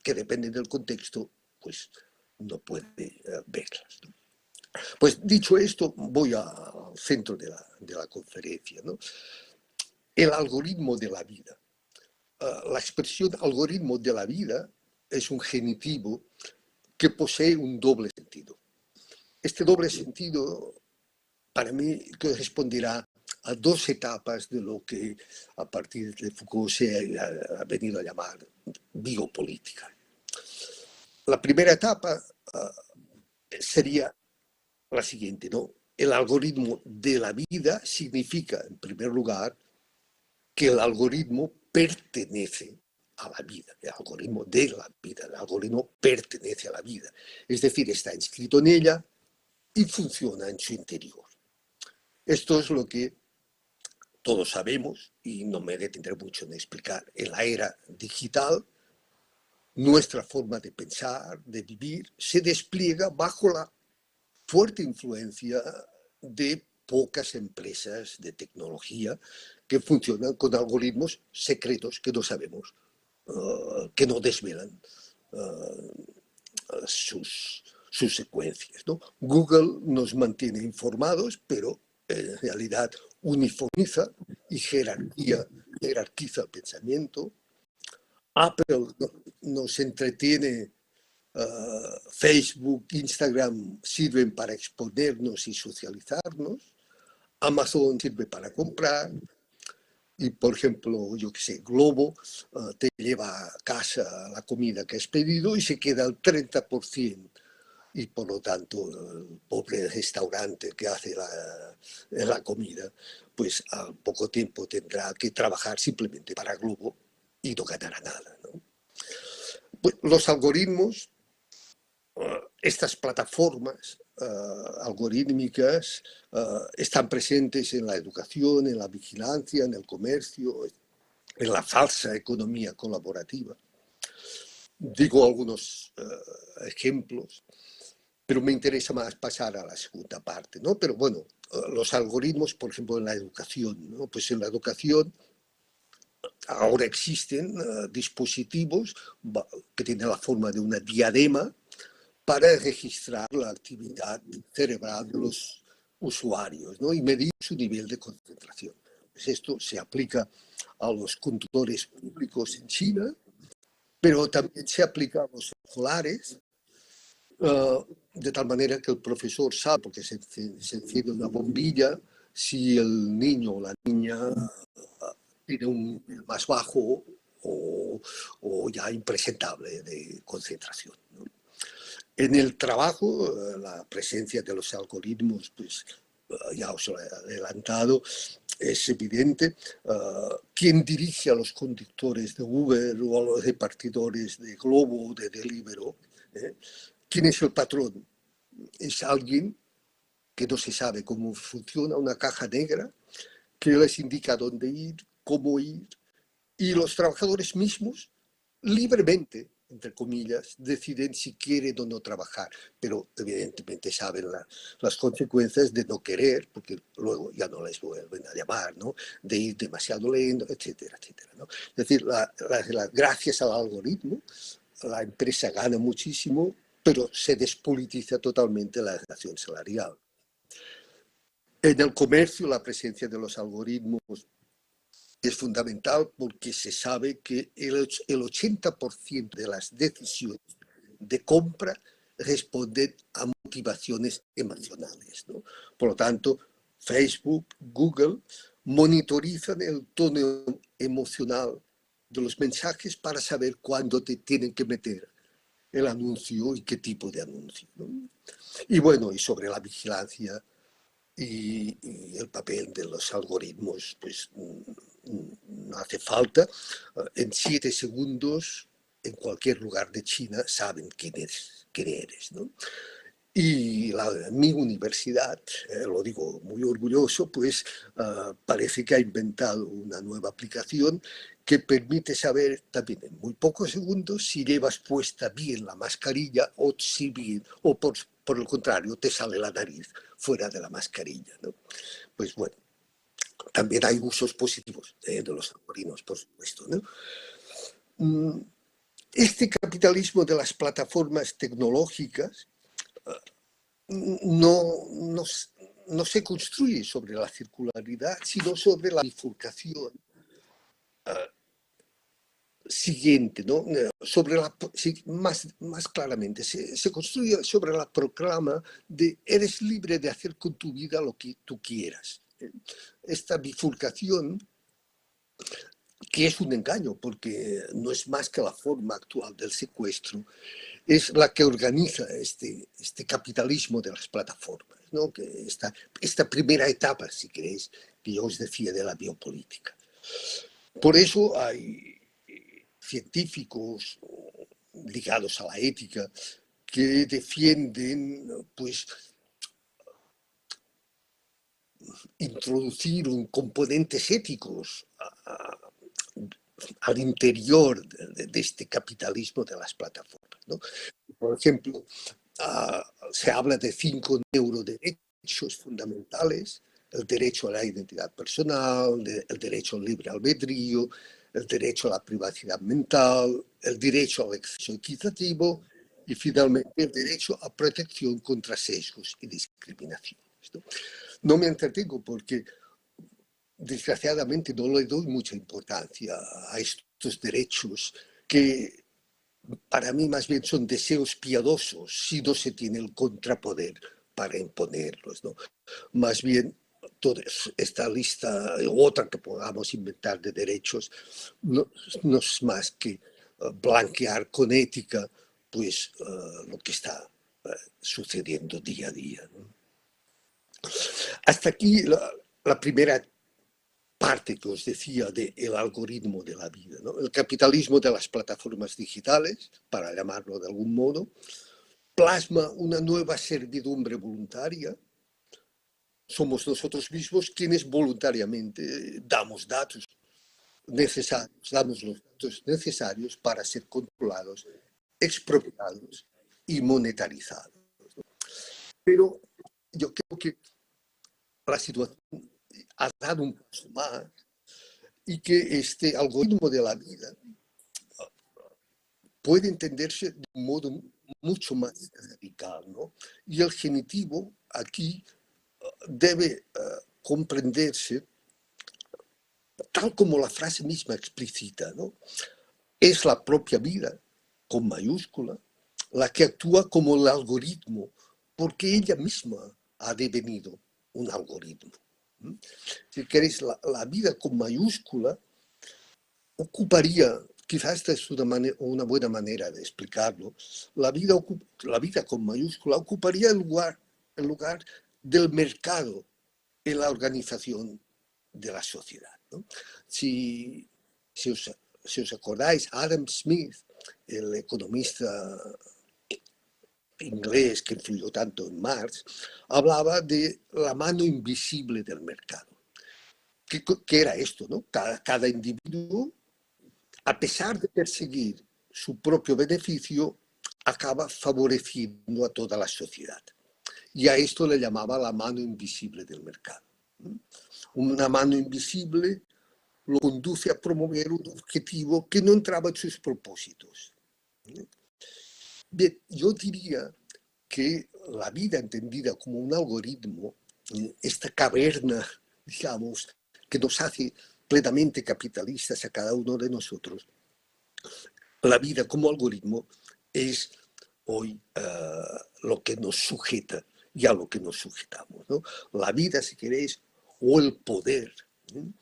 que dependen del contexto, pues no puede verlas, ¿no? Pues dicho esto, voy al centro de la conferencia, ¿no? El algoritmo de la vida. La expresión algoritmo de la vida es un genitivo que posee un doble sentido. Este doble sentido, para mí, corresponderá a dos etapas de lo que a partir de Foucault se ha venido a llamar biopolítica. La primera etapa sería la siguiente, ¿no? El algoritmo de la vida significa, en primer lugar, que el algoritmo pertenece a la vida, el algoritmo de la vida, el algoritmo pertenece a la vida. Es decir, está inscrito en ella y funciona en su interior. Esto es lo que todos sabemos, y no me detendré mucho en explicar. En la era digital, nuestra forma de pensar, de vivir, se despliega bajo la fuerte influencia de pocas empresas de tecnología que funcionan con algoritmos secretos que no sabemos, que no desvelan sus secuencias, ¿no? Google nos mantiene informados, pero en realidad uniformiza y jerarquiza el pensamiento. Apple nos entretiene, Facebook, Instagram sirven para exponernos y socializarnos, Amazon sirve para comprar, y por ejemplo, yo qué sé, Globo te lleva a casa la comida que has pedido y se queda el 30%. Y por lo tanto, el pobre restaurante que hace la comida, pues al poco tiempo tendrá que trabajar simplemente para Globo y no ganará nada, ¿no? Pues los algoritmos, estas plataformas algorítmicas están presentes en la educación, en la vigilancia, en el comercio, en la falsa economía colaborativa. Digo algunos ejemplos, pero me interesa más pasar a la segunda parte, ¿no? Pero bueno, los algoritmos, por ejemplo, en la educación, ¿no? Pues en la educación ahora existen dispositivos que tienen la forma de una diadema para registrar la actividad cerebral de los usuarios, ¿no? Y medir su nivel de concentración. Pues esto se aplica a los conductores públicos en China, pero también se aplica a los escolares, de tal manera que el profesor sabe, porque se enciende una bombilla, si el niño o la niña tiene un más bajo o ya impresentable de concentración, ¿no? En el trabajo, la presencia de los algoritmos, pues ya os lo he adelantado, es evidente. ¿Quién dirige a los conductores de Uber o a los repartidores de Globo o de Deliveroo? ¿Quién es el patrón? Es alguien que no se sabe cómo funciona, una caja negra que les indica dónde ir, cómo ir, y los trabajadores mismos libremente, entre comillas, deciden si quieren o no trabajar, pero evidentemente saben las consecuencias de no querer, porque luego ya no les vuelven a llamar, ¿no? De ir demasiado lento, etcétera, etcétera, ¿no? Es decir, gracias al algoritmo, la empresa gana muchísimo, pero se despolitiza totalmente la relación salarial. En el comercio, la presencia de los algoritmos es fundamental porque se sabe que el 80% de las decisiones de compra responden a motivaciones emocionales, ¿no? Por lo tanto, Facebook, Google monitorizan el tono emocional de los mensajes para saber cuándo te tienen que meter el anuncio y qué tipo de anuncio, ¿no? Y bueno, y sobre la vigilancia y el papel de los algoritmos, pues no hace falta. En 7 segundos, en cualquier lugar de China, saben quién eres, ¿no? Y mi universidad, lo digo muy orgulloso, pues parece que ha inventado una nueva aplicación que permite saber también en muy pocos segundos si llevas puesta bien la mascarilla o si bien, o por el contrario, te sale la nariz fuera de la mascarilla, ¿no? Pues bueno, también hay usos positivos de los algoritmos, por supuesto, ¿no? Este capitalismo de las plataformas tecnológicas no, no se construye sobre la circularidad, sino sobre la bifurcación siguiente, ¿no? Sobre más claramente, se construye sobre la proclama de eres libre de hacer con tu vida lo que tú quieras. Esta bifurcación, que es un engaño, porque no es más que la forma actual del secuestro, es la que organiza este capitalismo de las plataformas, ¿no? Que esta primera etapa, si queréis, que yo os decía de la biopolítica. Por eso hay científicos ligados a la ética que defienden, pues, introducir componentes éticos al interior de este capitalismo de las plataformas, ¿no? Por ejemplo, se habla de 5 neuroderechos fundamentales: el derecho a la identidad personal, el derecho al libre albedrío, el derecho a la privacidad mental, el derecho al acceso equitativo y finalmente el derecho a protección contra sesgos y discriminaciones, ¿no? No me entretengo porque desgraciadamente no le doy mucha importancia a estos derechos que para mí más bien son deseos piadosos si no se tiene el contrapoder para imponerlos, ¿no? Más bien toda esta lista u otra que podamos inventar de derechos no es más que blanquear con ética pues lo que está sucediendo día a día, ¿no? Hasta aquí la primera parte que os decía del algoritmo de la vida, ¿no? El capitalismo de las plataformas digitales, para llamarlo de algún modo, plasma una nueva servidumbre voluntaria. Somos nosotros mismos quienes voluntariamente damos datos necesarios, damos los datos necesarios para ser controlados, expropiados y monetarizados. Pero yo creo que la situación ha dado un paso más y que este algoritmo de la vida puede entenderse de un modo mucho más radical, ¿no? Y el genitivo aquí debe comprenderse tal como la frase misma explicita, ¿no? Es la propia vida, con mayúscula, la que actúa como el algoritmo, porque ella misma ha devenido un algoritmo. Si queréis, la vida con mayúscula ocuparía, quizás esta es una buena manera de explicarlo, la vida con mayúscula ocuparía el lugar del mercado en la organización de la sociedad, ¿no? Si os acordáis, Adam Smith, el economista inglés que influyó tanto en Marx, hablaba de la mano invisible del mercado. ¿Qué era esto, no? Cada individuo, a pesar de perseguir su propio beneficio, acaba favoreciendo a toda la sociedad. Y a esto le llamaba la mano invisible del mercado. Una mano invisible lo conduce a promover un objetivo que no entraba en sus propósitos. Bien, yo diría que la vida entendida como un algoritmo, esta caverna, digamos, que nos hace plenamente capitalistas a cada uno de nosotros, la vida como algoritmo es hoy lo que nos sujeta y a lo que nos sujetamos, ¿no? La vida, si queréis, o el poder, ¿no?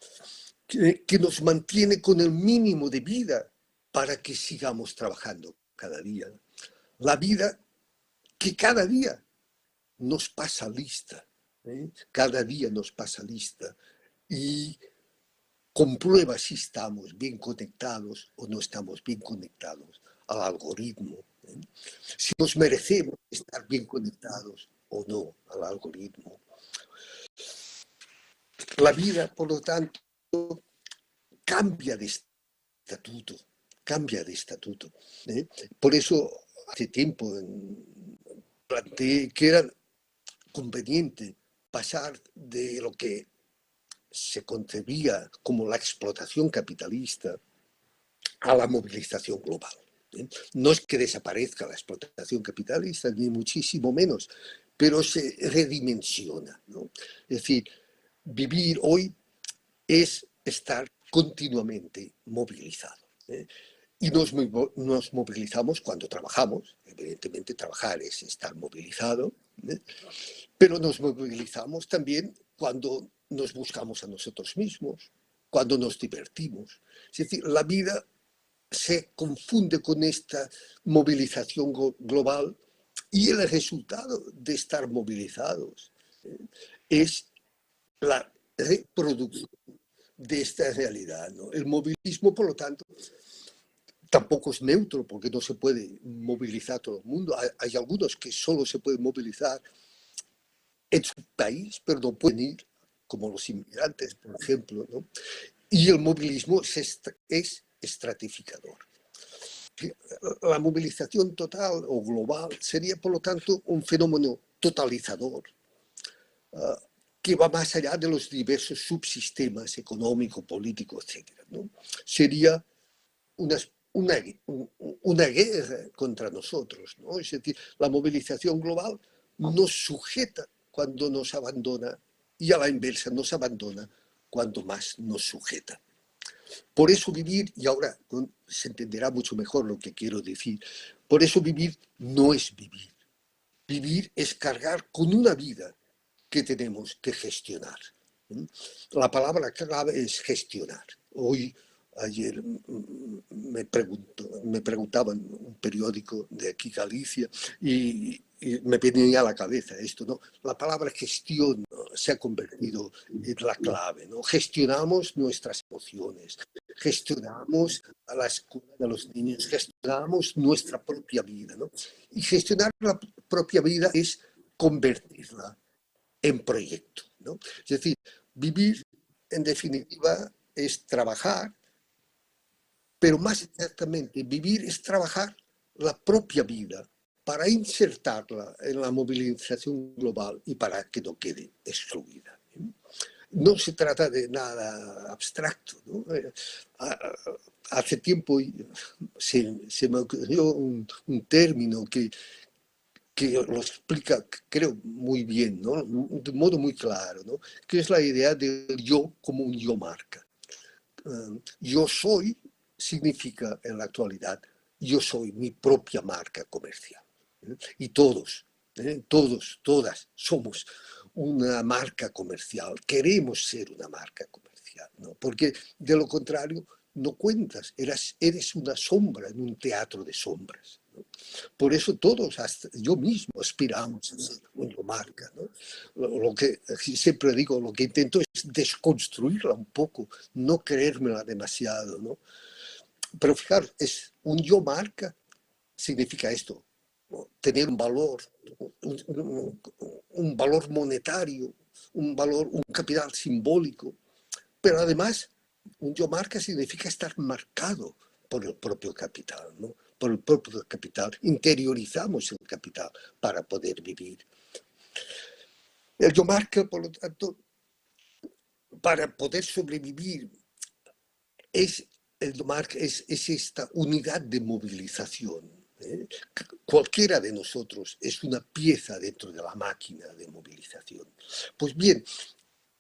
que nos mantiene con el mínimo de vida para que sigamos trabajando cada día. La vida que cada día nos pasa lista, cada día nos pasa lista y comprueba si estamos bien conectados o no estamos bien conectados al algoritmo, si nos merecemos estar bien conectados o no al algoritmo. La vida, por lo tanto, cambia de estatuto, cambia de estatuto. Por eso, hace tiempo planteé que era conveniente pasar de lo que se concebía como la explotación capitalista a la movilización global. No es que desaparezca la explotación capitalista, ni muchísimo menos, pero se redimensiona, ¿no? Es decir, vivir hoy es estar continuamente movilizado. Y nos movilizamos cuando trabajamos. Evidentemente, trabajar es estar movilizado, pero nos movilizamos también cuando nos buscamos a nosotros mismos, cuando nos divertimos. Es decir, la vida se confunde con esta movilización global y el resultado de estar movilizados es la reproducción de esta realidad, ¿no? El movilismo, por lo tanto, tampoco es neutro porque no se puede movilizar todo el mundo. Hay algunos que solo se pueden movilizar en su país, pero no pueden ir, como los inmigrantes, por ejemplo, ¿no? Y el movilismo es estratificador. La movilización total o global sería, por lo tanto, un fenómeno totalizador que va más allá de los diversos subsistemas económico, político, etc., ¿no? Sería una guerra contra nosotros, ¿no? Es decir, la movilización global nos sujeta cuando nos abandona y a la inversa nos abandona cuando más nos sujeta. Por eso vivir, y ahora se entenderá mucho mejor lo que quiero decir, por eso vivir no es vivir. Vivir es cargar con una vida que tenemos que gestionar. La palabra clave es gestionar. Ayer me preguntaban un periódico de aquí, Galicia, y me venía a la cabeza esto, ¿no? La palabra gestión se ha convertido en la clave, ¿no? Gestionamos nuestras emociones, gestionamos a la escuela de los niños, gestionamos nuestra propia vida, ¿no? Y gestionar la propia vida es convertirla en proyecto, ¿no? Es decir, vivir, en definitiva, es trabajar, pero más exactamente, vivir es trabajar la propia vida para insertarla en la movilización global y para que no quede excluida. No se trata de nada abstracto, ¿no? Hace tiempo se me ocurrió un término que lo explica, creo, muy bien, ¿no? De un modo muy claro, ¿no? Que es la idea del yo como un yo marca. Yo soy significa en la actualidad, yo soy mi propia marca comercial. Y todos, todas somos una marca comercial, queremos ser una marca comercial, ¿no? Porque de lo contrario no cuentas, eres una sombra en un teatro de sombras, ¿no? Por eso todos, hasta yo mismo, aspiramos a ser una marca, ¿no? Lo que siempre digo, lo que intento es desconstruirla un poco, no creérmela demasiado, ¿no? Pero fijaros, es un yo marca, significa esto, ¿no? Tener un valor monetario, un capital simbólico, pero además un yo marca significa estar marcado por el propio capital, ¿no? Por el propio capital, interiorizamos el capital para poder vivir. El yo marca, por lo tanto, para poder sobrevivir, es esta unidad de movilización. Cualquiera de nosotros es una pieza dentro de la máquina de movilización. Pues bien,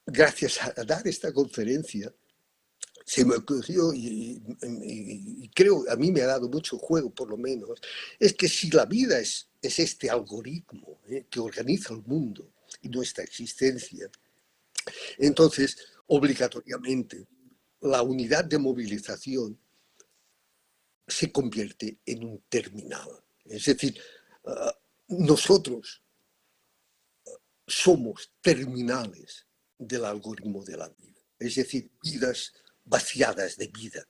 gracias a dar esta conferencia, se me ocurrió, y creo, a mí me ha dado mucho juego por lo menos, es que si la vida es este algoritmo que organiza el mundo y nuestra existencia, entonces, obligatoriamente, la unidad de movilización se convierte en un terminal. Es decir, nosotros somos terminales del algoritmo de la vida, es decir, vidas vaciadas de vida,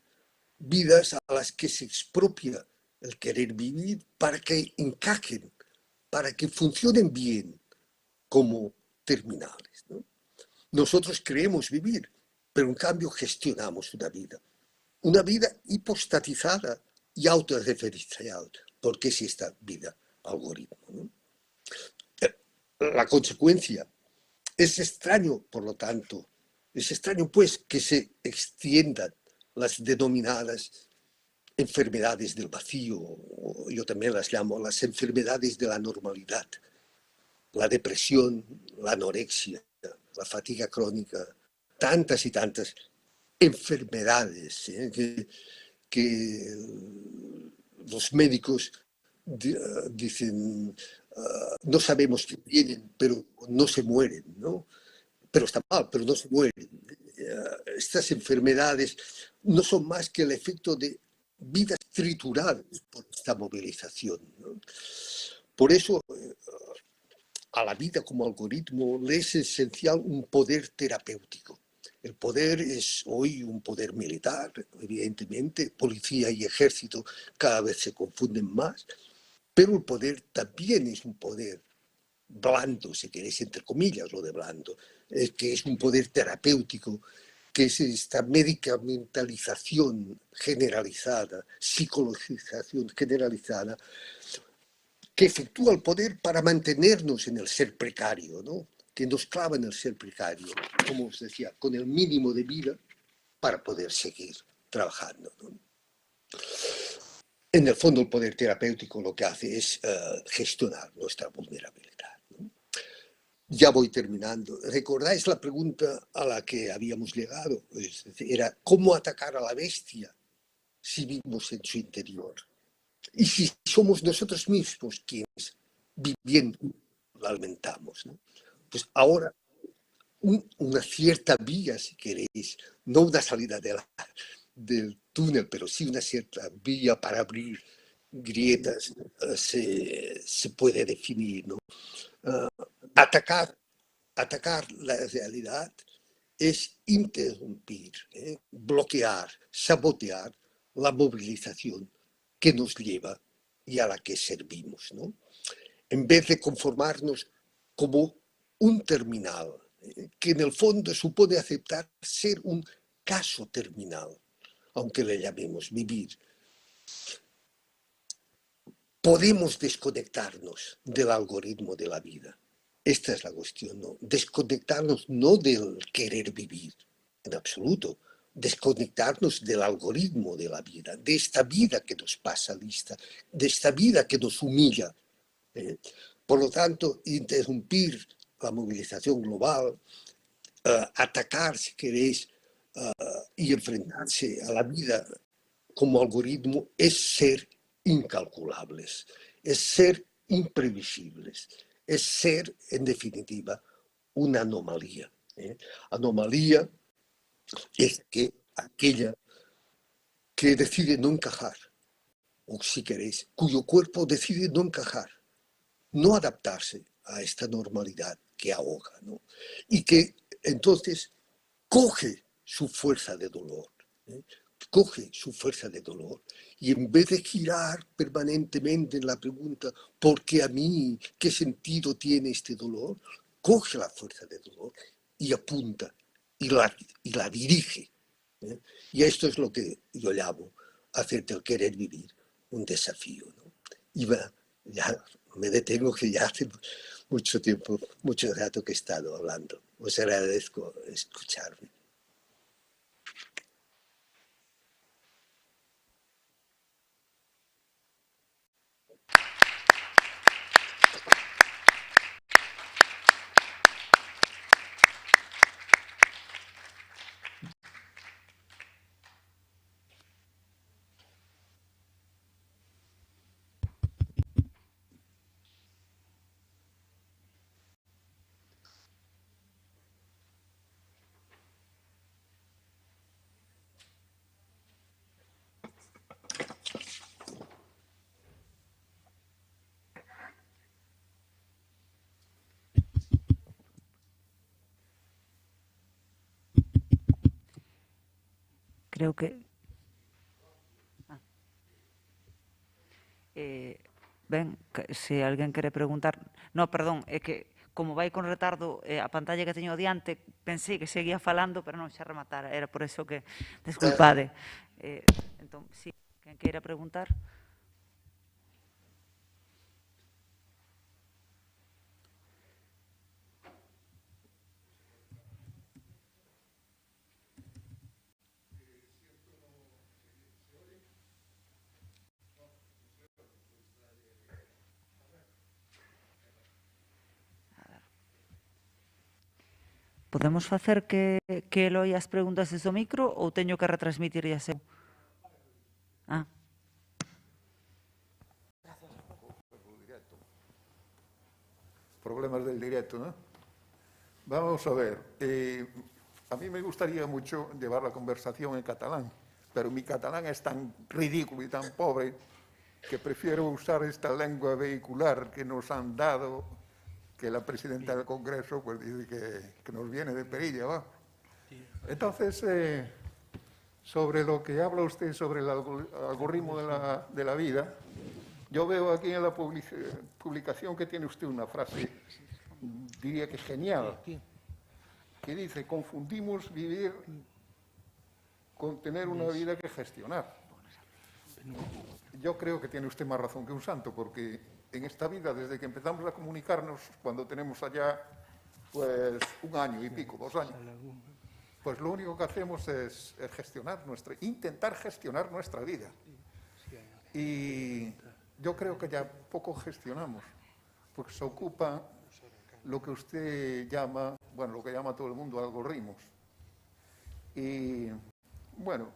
vidas a las que se expropia el querer vivir para que encajen, para que funcionen bien como terminales, ¿no? Nosotros creemos vivir, pero en cambio gestionamos una vida hipostatizada y autorreferencial, porque es esta vida algoritmo, ¿no? La consecuencia es extraño, por lo tanto, es extraño pues que se extiendan las denominadas enfermedades del vacío, o yo también las llamo las enfermedades de la normalidad, la depresión, la anorexia, la fatiga crónica, tantas y tantas enfermedades que los médicos dicen, no sabemos qué tienen, pero no se mueren, ¿no? Pero está mal, pero no se mueren. Estas enfermedades no son más que el efecto de vidas trituradas por esta movilización, ¿no? Por eso, a la vida como algoritmo le es esencial un poder terapéutico. El poder es hoy un poder militar, evidentemente, policía y ejército cada vez se confunden más, pero el poder también es un poder blando, si queréis, entre comillas, lo de blando, que es un poder terapéutico, que es esta medicamentalización generalizada, psicologización generalizada, que efectúa el poder para mantenernos en el ser precario, ¿no? Que nos clava en el ser precario, como os decía, con el mínimo de vida para poder seguir trabajando, ¿no? En el fondo, el poder terapéutico lo que hace es gestionar nuestra vulnerabilidad, ¿no? Ya voy terminando. ¿Recordáis la pregunta a la que habíamos llegado? Es decir, era ¿cómo atacar a la bestia si vivimos en su interior? Y si somos nosotros mismos quienes viviendo la alimentamos, ¿no? Pues ahora una cierta vía, si queréis, no una salida del túnel, pero sí una cierta vía para abrir grietas, se puede definir, ¿no? Atacar, atacar la realidad es interrumpir, bloquear, sabotear la movilización que nos lleva y a la que servimos, ¿no? En vez de conformarnos como un terminal, que en el fondo supone aceptar ser un caso terminal, aunque le llamemos vivir. Podemos desconectarnos del algoritmo de la vida. Esta es la cuestión, ¿no? Desconectarnos no del querer vivir, en absoluto. Desconectarnos del algoritmo de la vida, de esta vida que nos pasa lista, de esta vida que nos humilla. Por lo tanto, interrumpir la movilización global, atacar, si queréis, y enfrentarse a la vida como algoritmo es ser incalculables, es ser imprevisibles, es ser, en definitiva, una anomalía. Anomalía es aquella que decide no encajar, o si queréis, cuyo cuerpo decide no encajar, no adaptarse a esta normalidad que ahoga, ¿no? Y que entonces coge su fuerza de dolor, coge su fuerza de dolor y en vez de girar permanentemente en la pregunta ¿por qué a mí? ¿Qué sentido tiene este dolor? Coge la fuerza de dolor y apunta y la dirige, ¿eh? Y esto es lo que yo llamo hacer del querer vivir un desafío, ¿no? Y ya me detengo que ya hace mucho tiempo, mucho rato que he estado hablando. Os agradezco escucharme. Creo que... ben, se alguén quere preguntar... No, perdón, é que como vai con retardo a pantalla que teño diante, pensei que seguía falando, pero non xa rematara. Era por eso que... Desculpade. Entón, sí, quen queira preguntar... Podemos facer que Eloi as preguntas desde o micro ou teño que retransmitir eu? Ah. Problemas del directo, ¿no? Vamos a ver. A mí me gustaría mucho llevar la conversación en catalán, pero mi catalán es tan ridículo y tan pobre que prefiero usar esta lengua vehicular que nos han dado, que la presidenta del Congreso pues dice que nos viene de perilla, ¿va? Entonces, sobre lo que habla usted sobre el algoritmo de la vida, yo veo aquí en la publicación que tiene usted una frase, diría que genial, que dice, confundimos vivir con tener una vida que gestionar. Yo creo que tiene usted más razón que un santo, porque en esta vida, desde que empezamos a comunicarnos, cuando tenemos allá pues 1 año y pico, 2 años, pues lo único que hacemos es intentar gestionar nuestra vida. Y yo creo que ya poco gestionamos, porque se ocupa lo que usted llama, bueno, lo que llama todo el mundo algoritmos. Y bueno,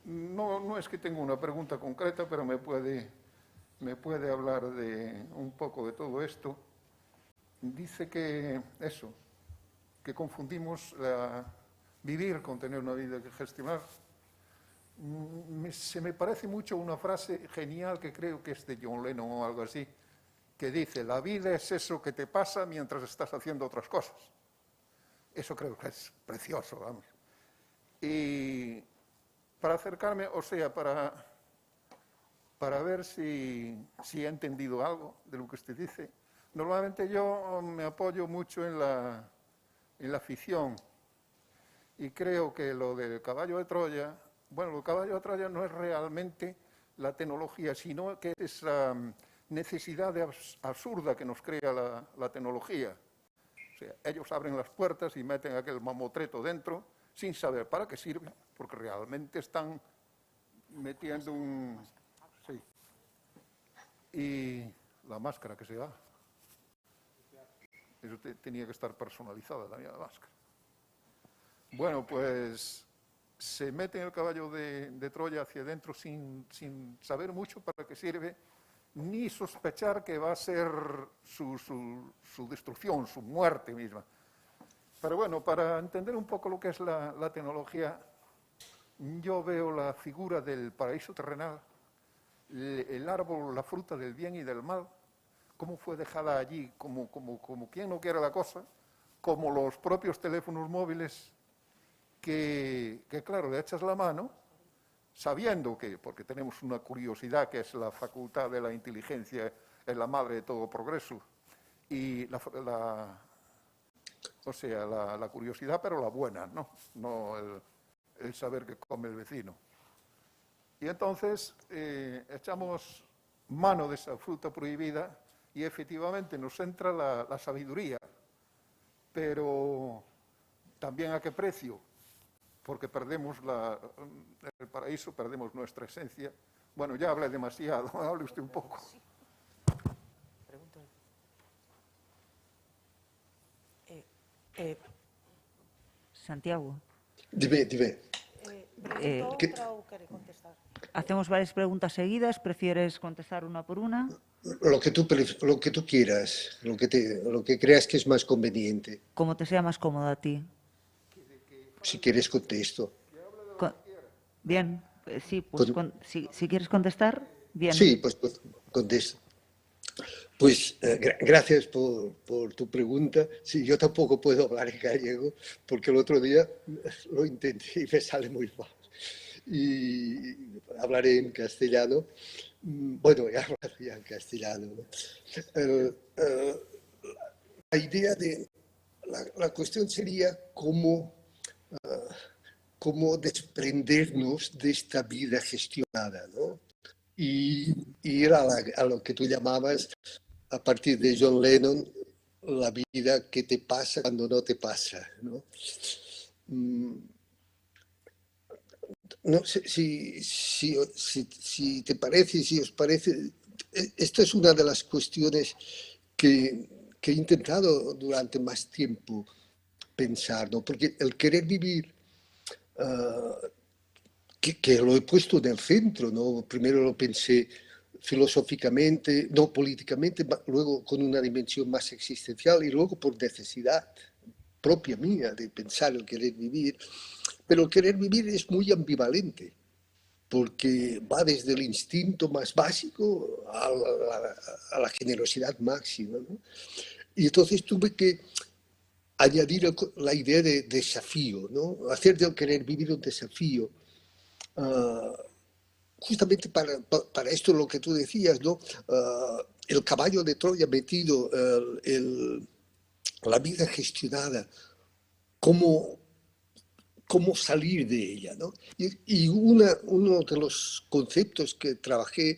no es que tenga una pregunta concreta, pero me puede hablar de un poco de todo esto. Dice que eso, que confundimos vivir con tener una vida que gestionar. Se me parece mucho una frase genial que creo que es de John Lennon o algo así, que dice, la vida es eso que te pasa mientras estás haciendo otras cosas. Eso creo que es precioso, vamos. Y para acercarme, o sea, para ver si he entendido algo de lo que usted dice, normalmente yo me apoyo mucho en la ficción y creo que lo del caballo de Troya, bueno, el caballo de Troya no es realmente la tecnología, sino que es esa necesidad absurda que nos crea la tecnología. O sea, ellos abren las puertas y meten aquel mamotreto dentro sin saber para qué sirve, porque realmente están metiendo un... Sí. Y la máscara que se va. Eso tenía que estar personalizada también la máscara. Bueno, pues se mete en el caballo de Troya hacia adentro sin saber mucho para qué sirve, ni sospechar que va a ser su destrucción, su muerte misma. Pero bueno, para entender un poco lo que es la tecnología, yo veo la figura del paraíso terrenal, el árbol, la fruta del bien y del mal, cómo fue dejada allí como quien no quiere la cosa, como los propios teléfonos móviles que claro, le echas la mano, sabiendo que, porque tenemos una curiosidad que es la facultad de la inteligencia, es la madre de todo progreso, y la curiosidad, pero la buena, no el saber que come el vecino. Y entonces echamos mano de esa fruta prohibida y efectivamente nos entra la sabiduría, pero también a qué precio, porque perdemos el paraíso, perdemos nuestra esencia. Bueno, ya hablé demasiado, hable usted un poco. Santiago. Dime. ¿Pregunta o quiere contestar? Hacemos varias preguntas seguidas. ¿Prefieres contestar una por una? Lo que tú quieras, lo que creas que es más conveniente. Como te sea más cómodo a ti. Si quieres contesto. Bien, sí, pues si quieres contestar, bien. Sí, pues contesto. Pues gracias por tu pregunta. Sí, yo tampoco puedo hablar en gallego porque el otro día lo intenté y me sale muy mal. Y hablaré en castellano. Bueno, ya hablaría en castellano, ¿no? La idea de la cuestión sería cómo desprendernos de esta vida gestionada, ¿no? Y ir a lo que tú llamabas, a partir de John Lennon, la vida que te pasa cuando no te pasa, ¿no? No sé si te parece, si os parece, esta es una de las cuestiones que he intentado durante más tiempo pensar, ¿no? Porque el querer vivir, que lo he puesto en el centro, ¿no? Primero lo pensé filosóficamente, no políticamente, luego con una dimensión más existencial y luego por necesidad propia mía de pensar el querer vivir. Pero el querer vivir es muy ambivalente, porque va desde el instinto más básico a la generosidad máxima, ¿no? Y entonces tuve que añadir la idea de desafío, ¿no? Hacer del querer vivir un desafío. Justamente para esto lo que tú decías, ¿no? El caballo de Troya metido, la vida gestionada, cómo salir de ella, ¿no? Y uno de los conceptos que trabajé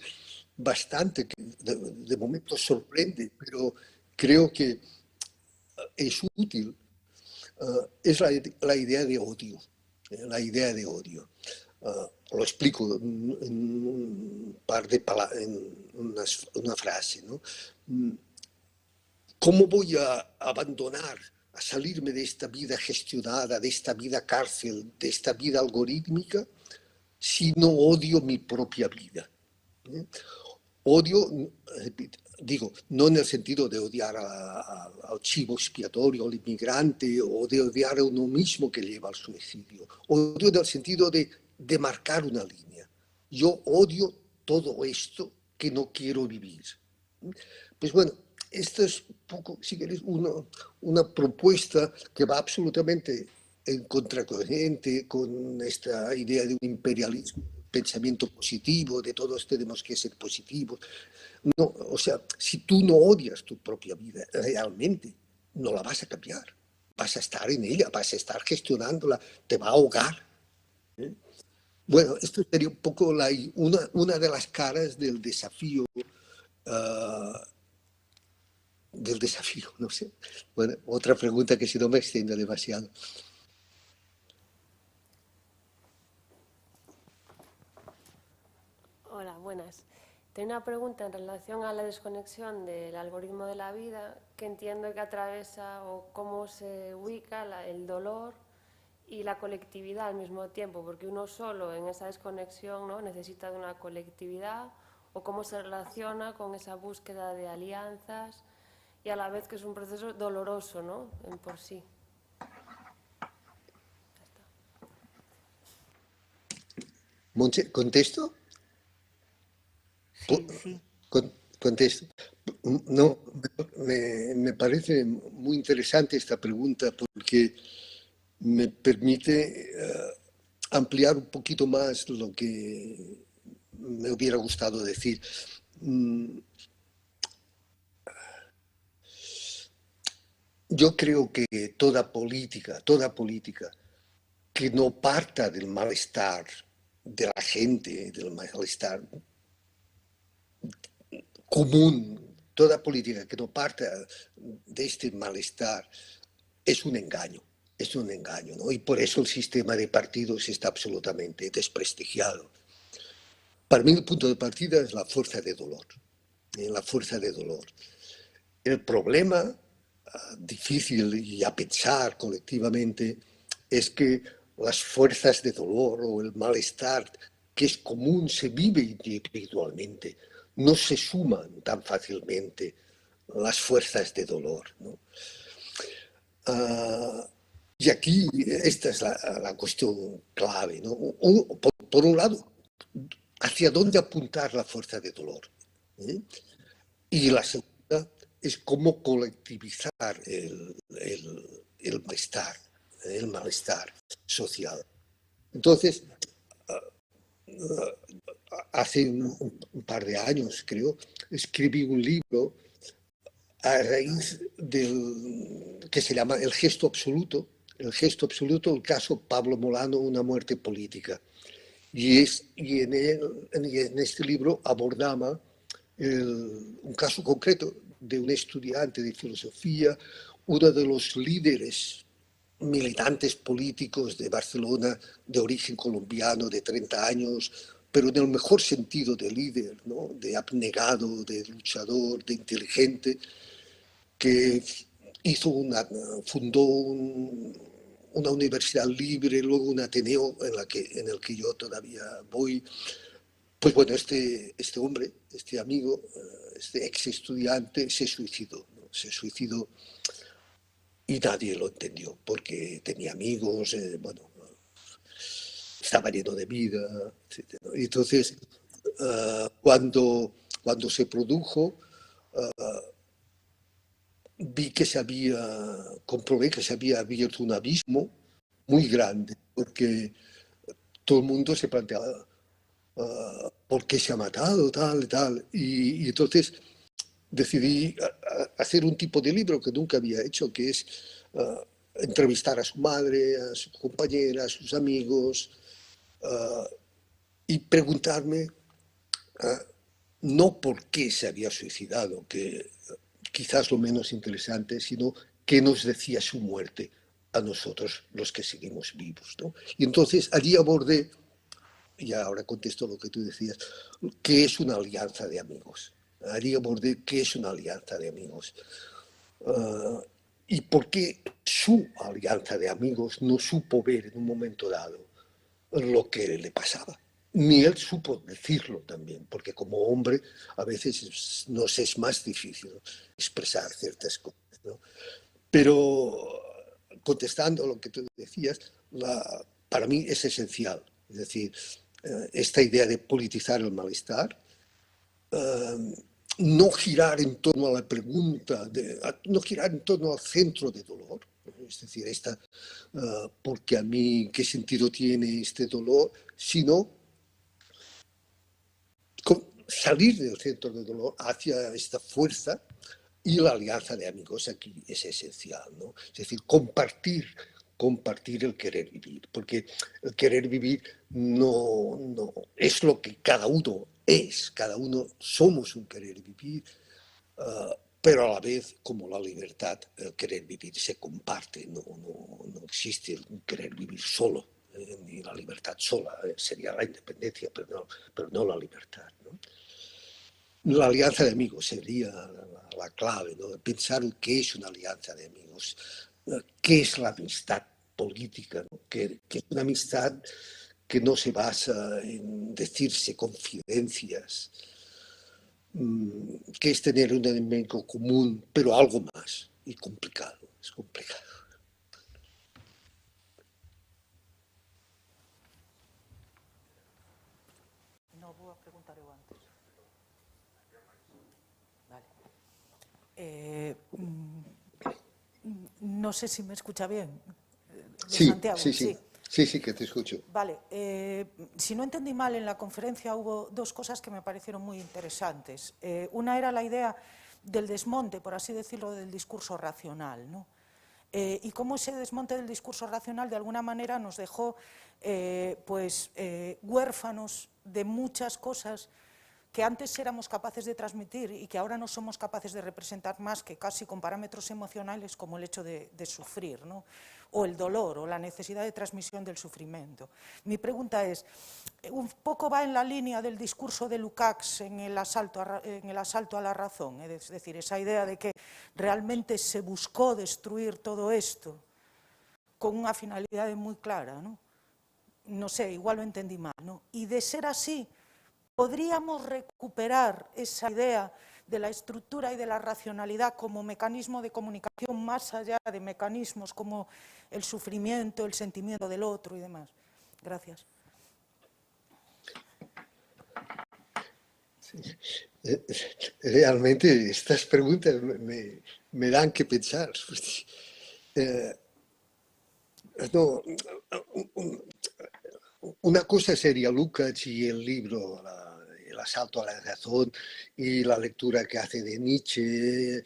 bastante, que de momento sorprende, pero creo que es útil, es la idea de odio. La idea de odio. Lo explico en un par de palabras, en una frase, ¿no? ¿Cómo voy a abandonar, a salirme de esta vida gestionada, de esta vida cárcel, de esta vida algorítmica, si no odio mi propia vida? Odio, digo, no en el sentido de odiar al chivo expiatorio, al inmigrante, o de odiar a uno mismo que lleva al suicidio. Odio en el sentido de marcar una línea. Yo odio todo esto que no quiero vivir. Pues bueno, esto es un poco, si queréis, una propuesta que va absolutamente en contracorriente con esta idea de un imperialismo, pensamiento positivo, de todos tenemos que ser positivos. No, o sea, si tú no odias tu propia vida, realmente no la vas a cambiar. Vas a estar en ella, vas a estar gestionándola, te va a ahogar. Bueno, esto sería un poco una de las caras del desafío, no sé. Bueno, otra pregunta que si no me extiendo demasiado. Hola, buenas. Tengo una pregunta en relación a la desconexión del algoritmo de la vida, que entiendo que atraviesa o cómo se ubica el dolor y la colectividad al mismo tiempo, porque uno solo en esa desconexión, ¿no?, necesita de una colectividad, o cómo se relaciona con esa búsqueda de alianzas y a la vez que es un proceso doloroso, ¿no?, en por sí. Montse, ¿contesto? Sí, sí. Contesto. No, me parece muy interesante esta pregunta porque me permite ampliar un poquito más lo que me hubiera gustado decir. Yo creo que toda política que no parta del malestar de la gente, del malestar común, toda política que no parta de este malestar es un engaño, ¿no? Y por eso el sistema de partidos está absolutamente desprestigiado. Para mí el punto de partida es la fuerza de dolor, la fuerza de dolor. El problema difícil y a pensar colectivamente es que las fuerzas de dolor o el malestar que es común se vive individualmente, no se suman tan fácilmente las fuerzas de dolor, ¿no? Y aquí esta es la cuestión clave, ¿no? Por un lado, ¿hacia dónde apuntar la fuerza de dolor? Y la segunda es cómo colectivizar el malestar social. Entonces, hace un par de años, creo, escribí un libro a raíz que se llama El gesto absoluto, el caso Pablo Molano, una muerte política. Y en este libro abordaba un caso concreto de un estudiante de filosofía, uno de los líderes militantes políticos de Barcelona, de origen colombiano, de 30 años, pero en el mejor sentido de líder, ¿no? De abnegado, de luchador, de inteligente, que fundó una universidad libre, luego un Ateneo en el que yo todavía voy. Pues bueno, este hombre, este amigo, este ex estudiante se suicidó, ¿no? Se suicidó y nadie lo entendió porque tenía amigos, bueno, estaba lleno de vida, etc. Y entonces, cuando se produjo, comprobé que se había abierto un abismo muy grande, porque todo el mundo se planteaba por qué se ha matado, tal. Y entonces decidí hacer un tipo de libro que nunca había hecho, que es entrevistar a su madre, a su compañera, a sus amigos, y preguntarme no por qué se había suicidado, que quizás lo menos interesante, sino qué nos decía su muerte a nosotros, los que seguimos vivos, ¿no? Y entonces allí abordé, y ahora contesto lo que tú decías, qué es una alianza de amigos. Allí abordé qué es una alianza de amigos. Y por qué su alianza de amigos no supo ver en un momento dado lo que le pasaba. Ni él supo decirlo también, porque como hombre a veces nos es más difícil expresar ciertas cosas, ¿no? Pero contestando a lo que tú decías, para mí es esencial. Es decir, esta idea de politizar el malestar, no girar en torno a la pregunta, no girar en torno al centro de dolor, es decir, porque a mí, ¿qué sentido tiene este dolor? Sino salir del centro de dolor hacia esta fuerza, y la alianza de amigos aquí es esencial, ¿no? Es decir, compartir el querer vivir, porque el querer vivir no es lo que cada uno es, cada uno somos un querer vivir, pero a la vez, como la libertad, el querer vivir se comparte, no existe un querer vivir solo, ni la libertad sola, sería la independencia, pero no la libertad, ¿no? La alianza de amigos sería la clave, ¿no? Pensar qué es una alianza de amigos, qué es la amistad política, ¿no? Que es una amistad que no se basa en decirse confidencias, que es tener un enemigo común, pero algo más, y complicado, es complicado. No voy a preguntar yo antes. Vale. No sé si me escucha bien. Sí, Santiago, sí, que te escucho. Vale, si no entendí mal, en la conferencia hubo dos cosas que me parecieron muy interesantes. Una era la idea del desmonte, por así decirlo, del discurso racional, ¿no? Y cómo ese desmonte del discurso racional de alguna manera nos dejó huérfanos de muchas cosas que antes éramos capaces de transmitir y que ahora no somos capaces de representar más que casi con parámetros emocionales como el hecho de sufrir, ¿no? O el dolor, o la necesidad de transmisión del sufrimiento. Mi pregunta es, un poco va en la línea del discurso de Lukács en el asalto a la razón, es decir, esa idea de que realmente se buscó destruir todo esto con una finalidad muy clara, ¿no? No sé, igual lo entendí mal, ¿no? Y de ser así, ¿podríamos recuperar esa idea de la estructura y de la racionalidad como mecanismo de comunicación más allá de mecanismos como el sufrimiento, el sentimiento del otro y demás? Gracias. Realmente estas preguntas me dan que pensar. No, una cosa sería Lukács y el libro El asalto a la razón y la lectura que hace de Nietzsche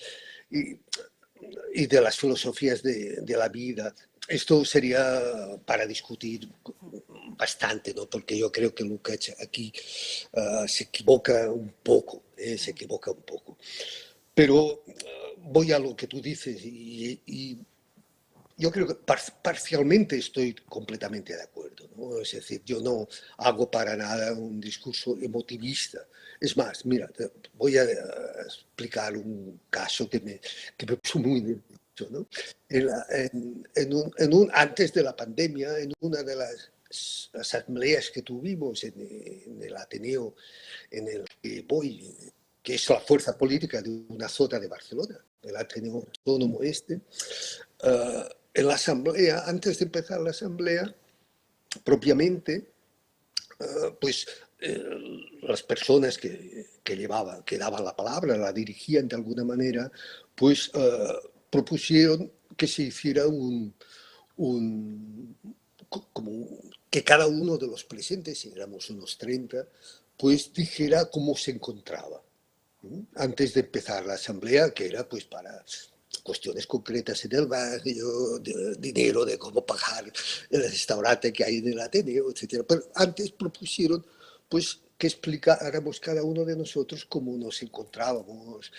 y de las filosofías de la vida. Esto sería para discutir bastante, ¿no? Porque yo creo que Lukács aquí se equivoca un poco, se equivoca un poco. Pero voy a lo que tú dices y yo creo que parcialmente estoy completamente de acuerdo, ¿no? Es decir, yo no hago para nada un discurso emotivista. Es más, mira, voy a explicar un caso que me puso muy nervioso, ¿no? Antes de la pandemia, en una de las asambleas que tuvimos en el Ateneo en el que voy, que es la fuerza política de una zona de Barcelona, el Ateneo Autónomo en la asamblea, antes de empezar la asamblea, propiamente, pues las personas que daban la palabra, la dirigían de alguna manera, pues propusieron que se hiciera que cada uno de los presentes, éramos unos 30, pues dijera cómo se encontraba antes de empezar la asamblea, que era pues para cuestiones concretas en el barrio, de dinero, de cómo pagar el restaurante que hay en el Ateneo, etc. Pero antes propusieron pues que explicáramos cada uno de nosotros cómo nos encontrábamos.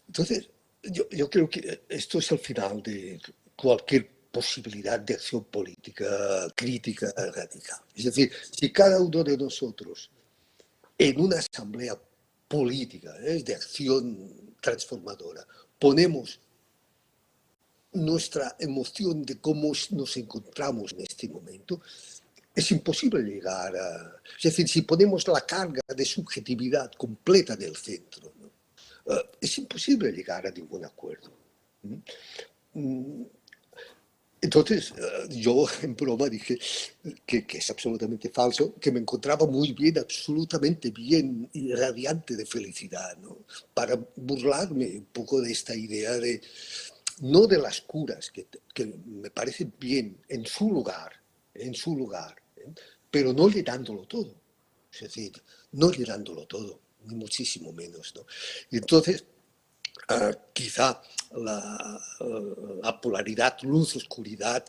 Entonces, yo creo que esto es el final de cualquier posibilidad de acción política crítica radical. Es decir, si cada uno de nosotros en una asamblea política, de acción transformadora, ponemos nuestra emoción de cómo nos encontramos en este momento, es imposible llegar a... Es decir, si ponemos la carga de subjetividad completa en el centro, ¿no? Es imposible llegar a ningún acuerdo. Entonces, yo en broma dije que es absolutamente falso, que me encontraba muy bien, absolutamente bien y radiante de felicidad, ¿no? Para burlarme un poco de esta idea de, no de las curas, que me parecen bien en su lugar, pero no llenándolo todo. Es decir, no llenándolo todo, ni muchísimo menos, ¿no? Y entonces, quizá la polaridad luz-oscuridad,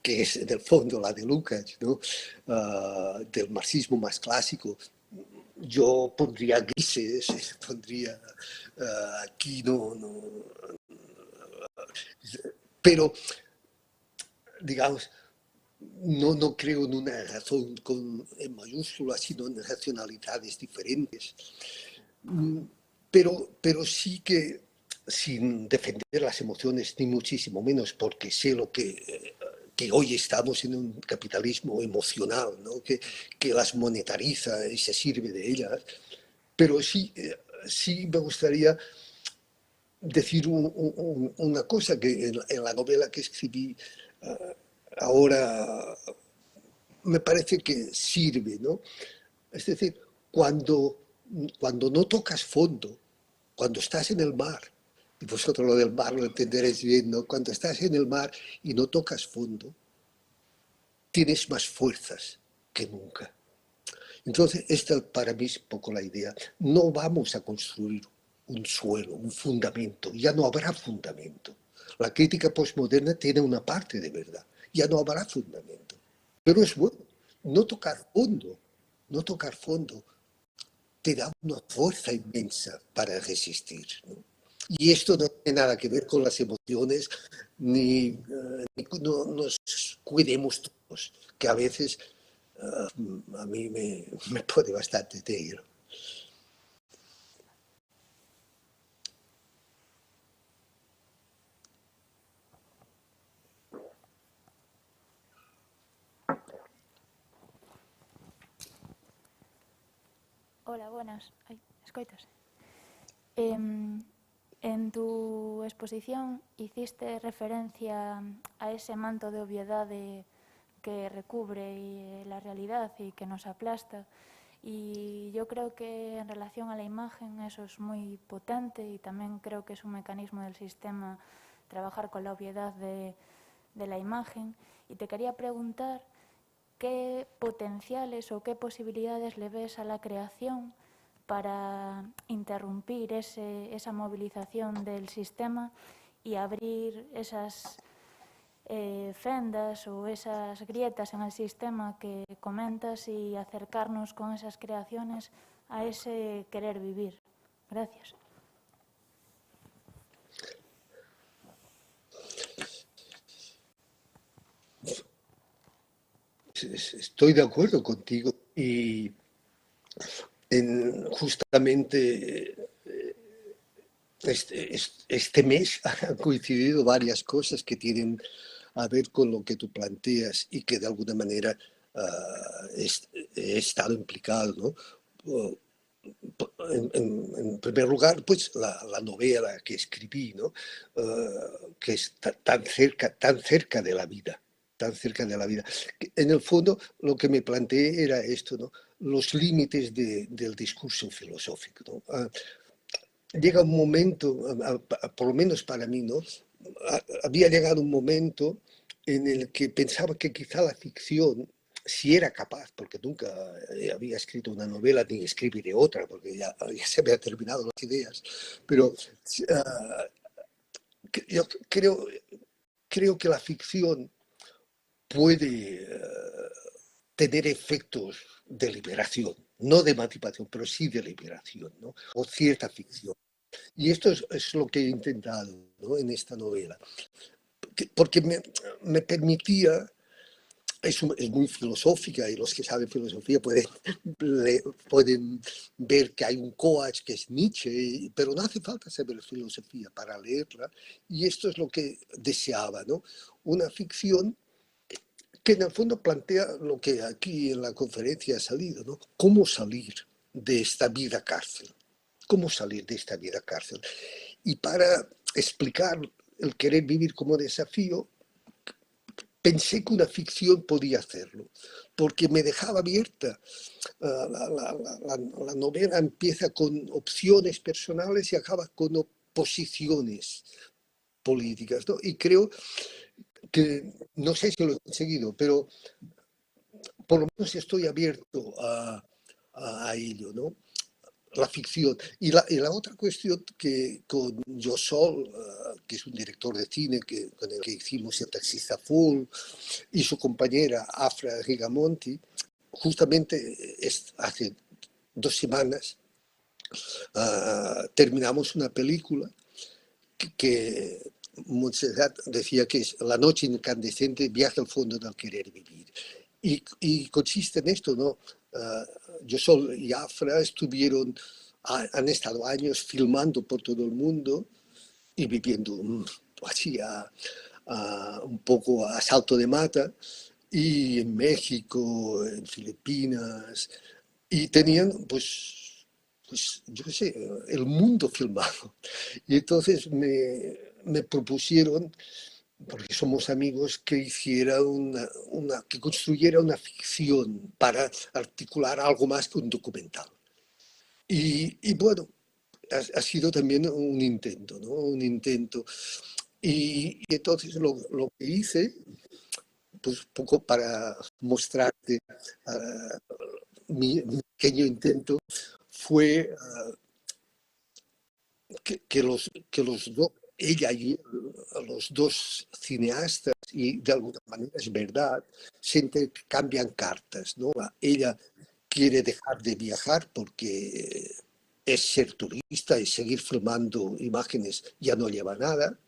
que es en el fondo la de Lukács, ¿no? Del marxismo más clásico, yo pondría grises, pondría aquí pero digamos, no creo en una razón en mayúsculas, sino en racionalidades diferentes. Pero sí que, sin defender las emociones, ni muchísimo menos, porque sé lo que hoy estamos en un capitalismo emocional, ¿no? que las monetariza y se sirve de ellas, pero sí me gustaría decir una cosa que en la novela que escribí ahora me parece que sirve, ¿no? Es decir, cuando no tocas fondo, cuando estás en el mar, y vosotros lo del mar lo entenderéis bien, ¿no? Cuando estás en el mar y no tocas fondo, tienes más fuerzas que nunca. Entonces, esta para mí es un poco la idea. No vamos a construir un suelo, un fundamento, ya no habrá fundamento. La crítica postmoderna tiene una parte de verdad, ya no habrá fundamento. Pero es bueno, no tocar fondo te da una fuerza inmensa para resistir, ¿no? Y esto no tiene nada que ver con las emociones, ni no nos cuidemos todos, que a veces a mí me pone bastante negro. Hola, buenas. ¿Escoitas? En tu exposición hiciste referencia a ese manto de obviedade que recubre la realidad y que nos aplasta. Y yo creo que en relación a la imagen eso es muy potente y también creo que es un mecanismo del sistema trabajar con la obviedad de la imagen. Y te quería preguntar qué potenciales o qué posibilidades le ves a la creación para interrumpir esa movilización del sistema y abrir esas fendas o esas grietas en el sistema que comentas y acercarnos con esas creaciones a ese querer vivir. Gracias. Estoy de acuerdo contigo y justamente este mes han coincidido varias cosas que tienen a ver con lo que tú planteas y que de alguna manera he estado implicado, ¿no? En primer lugar, pues la novela que escribí, ¿no? Que es tan cerca de la vida, tan cerca de la vida. En el fondo, lo que me planteé era esto, ¿no? Los límites del discurso filosófico, ¿no? Llega un momento, por lo menos para mí, ¿no? Había llegado un momento en el que pensaba que quizá la ficción, si era capaz, porque nunca había escrito una novela ni escribiré otra, porque ya se me han terminado las ideas, pero yo creo que la ficción puede tener efectos de liberación, no de emancipación, pero sí de liberación, ¿no? O cierta ficción. Y esto es lo que he intentado, ¿no? En esta novela, porque me permitía, es muy filosófica y los que saben filosofía pueden ver que hay un coach que es Nietzsche, pero no hace falta saber filosofía para leerla, y esto es lo que deseaba, ¿no? Una ficción que en el fondo plantea lo que aquí en la conferencia ha salido, ¿no? ¿Cómo salir de esta vida cárcel? ¿Cómo salir de esta vida cárcel? Y para explicar el querer vivir como desafío, pensé que una ficción podía hacerlo, porque me dejaba abierta. La novela empieza con opciones personales y acaba con posiciones políticas, ¿no? Y creo que, no sé si lo he conseguido, pero por lo menos estoy abierto a ello, ¿no? La ficción. Y la otra cuestión que con Josol, que es un director de cine con el que hicimos El taxista full, y su compañera Afra Rigamonti, justamente hace 2 semanas terminamos una película que Montserrat decía que es La noche incandescente, viaje al fondo del querer vivir. Y consiste en esto, ¿no? Josol y Afra han estado años filmando por todo el mundo y viviendo así un poco a salto de mata, y en México, en Filipinas, y tenían pues yo qué sé, el mundo filmado. Y entonces me propusieron, porque somos amigos, que hiciera que construyera una ficción para articular algo más que un documental. Y bueno, ha sido también un intento, ¿no? Un intento. Y entonces lo que hice, pues un poco para mostrarte mi pequeño intento, fue que los dos, ella y los dos cineastas, y de alguna manera es verdad, se intercambian cartas, ¿no? Ella quiere dejar de viajar porque es ser turista y seguir filmando imágenes ya no lleva nada,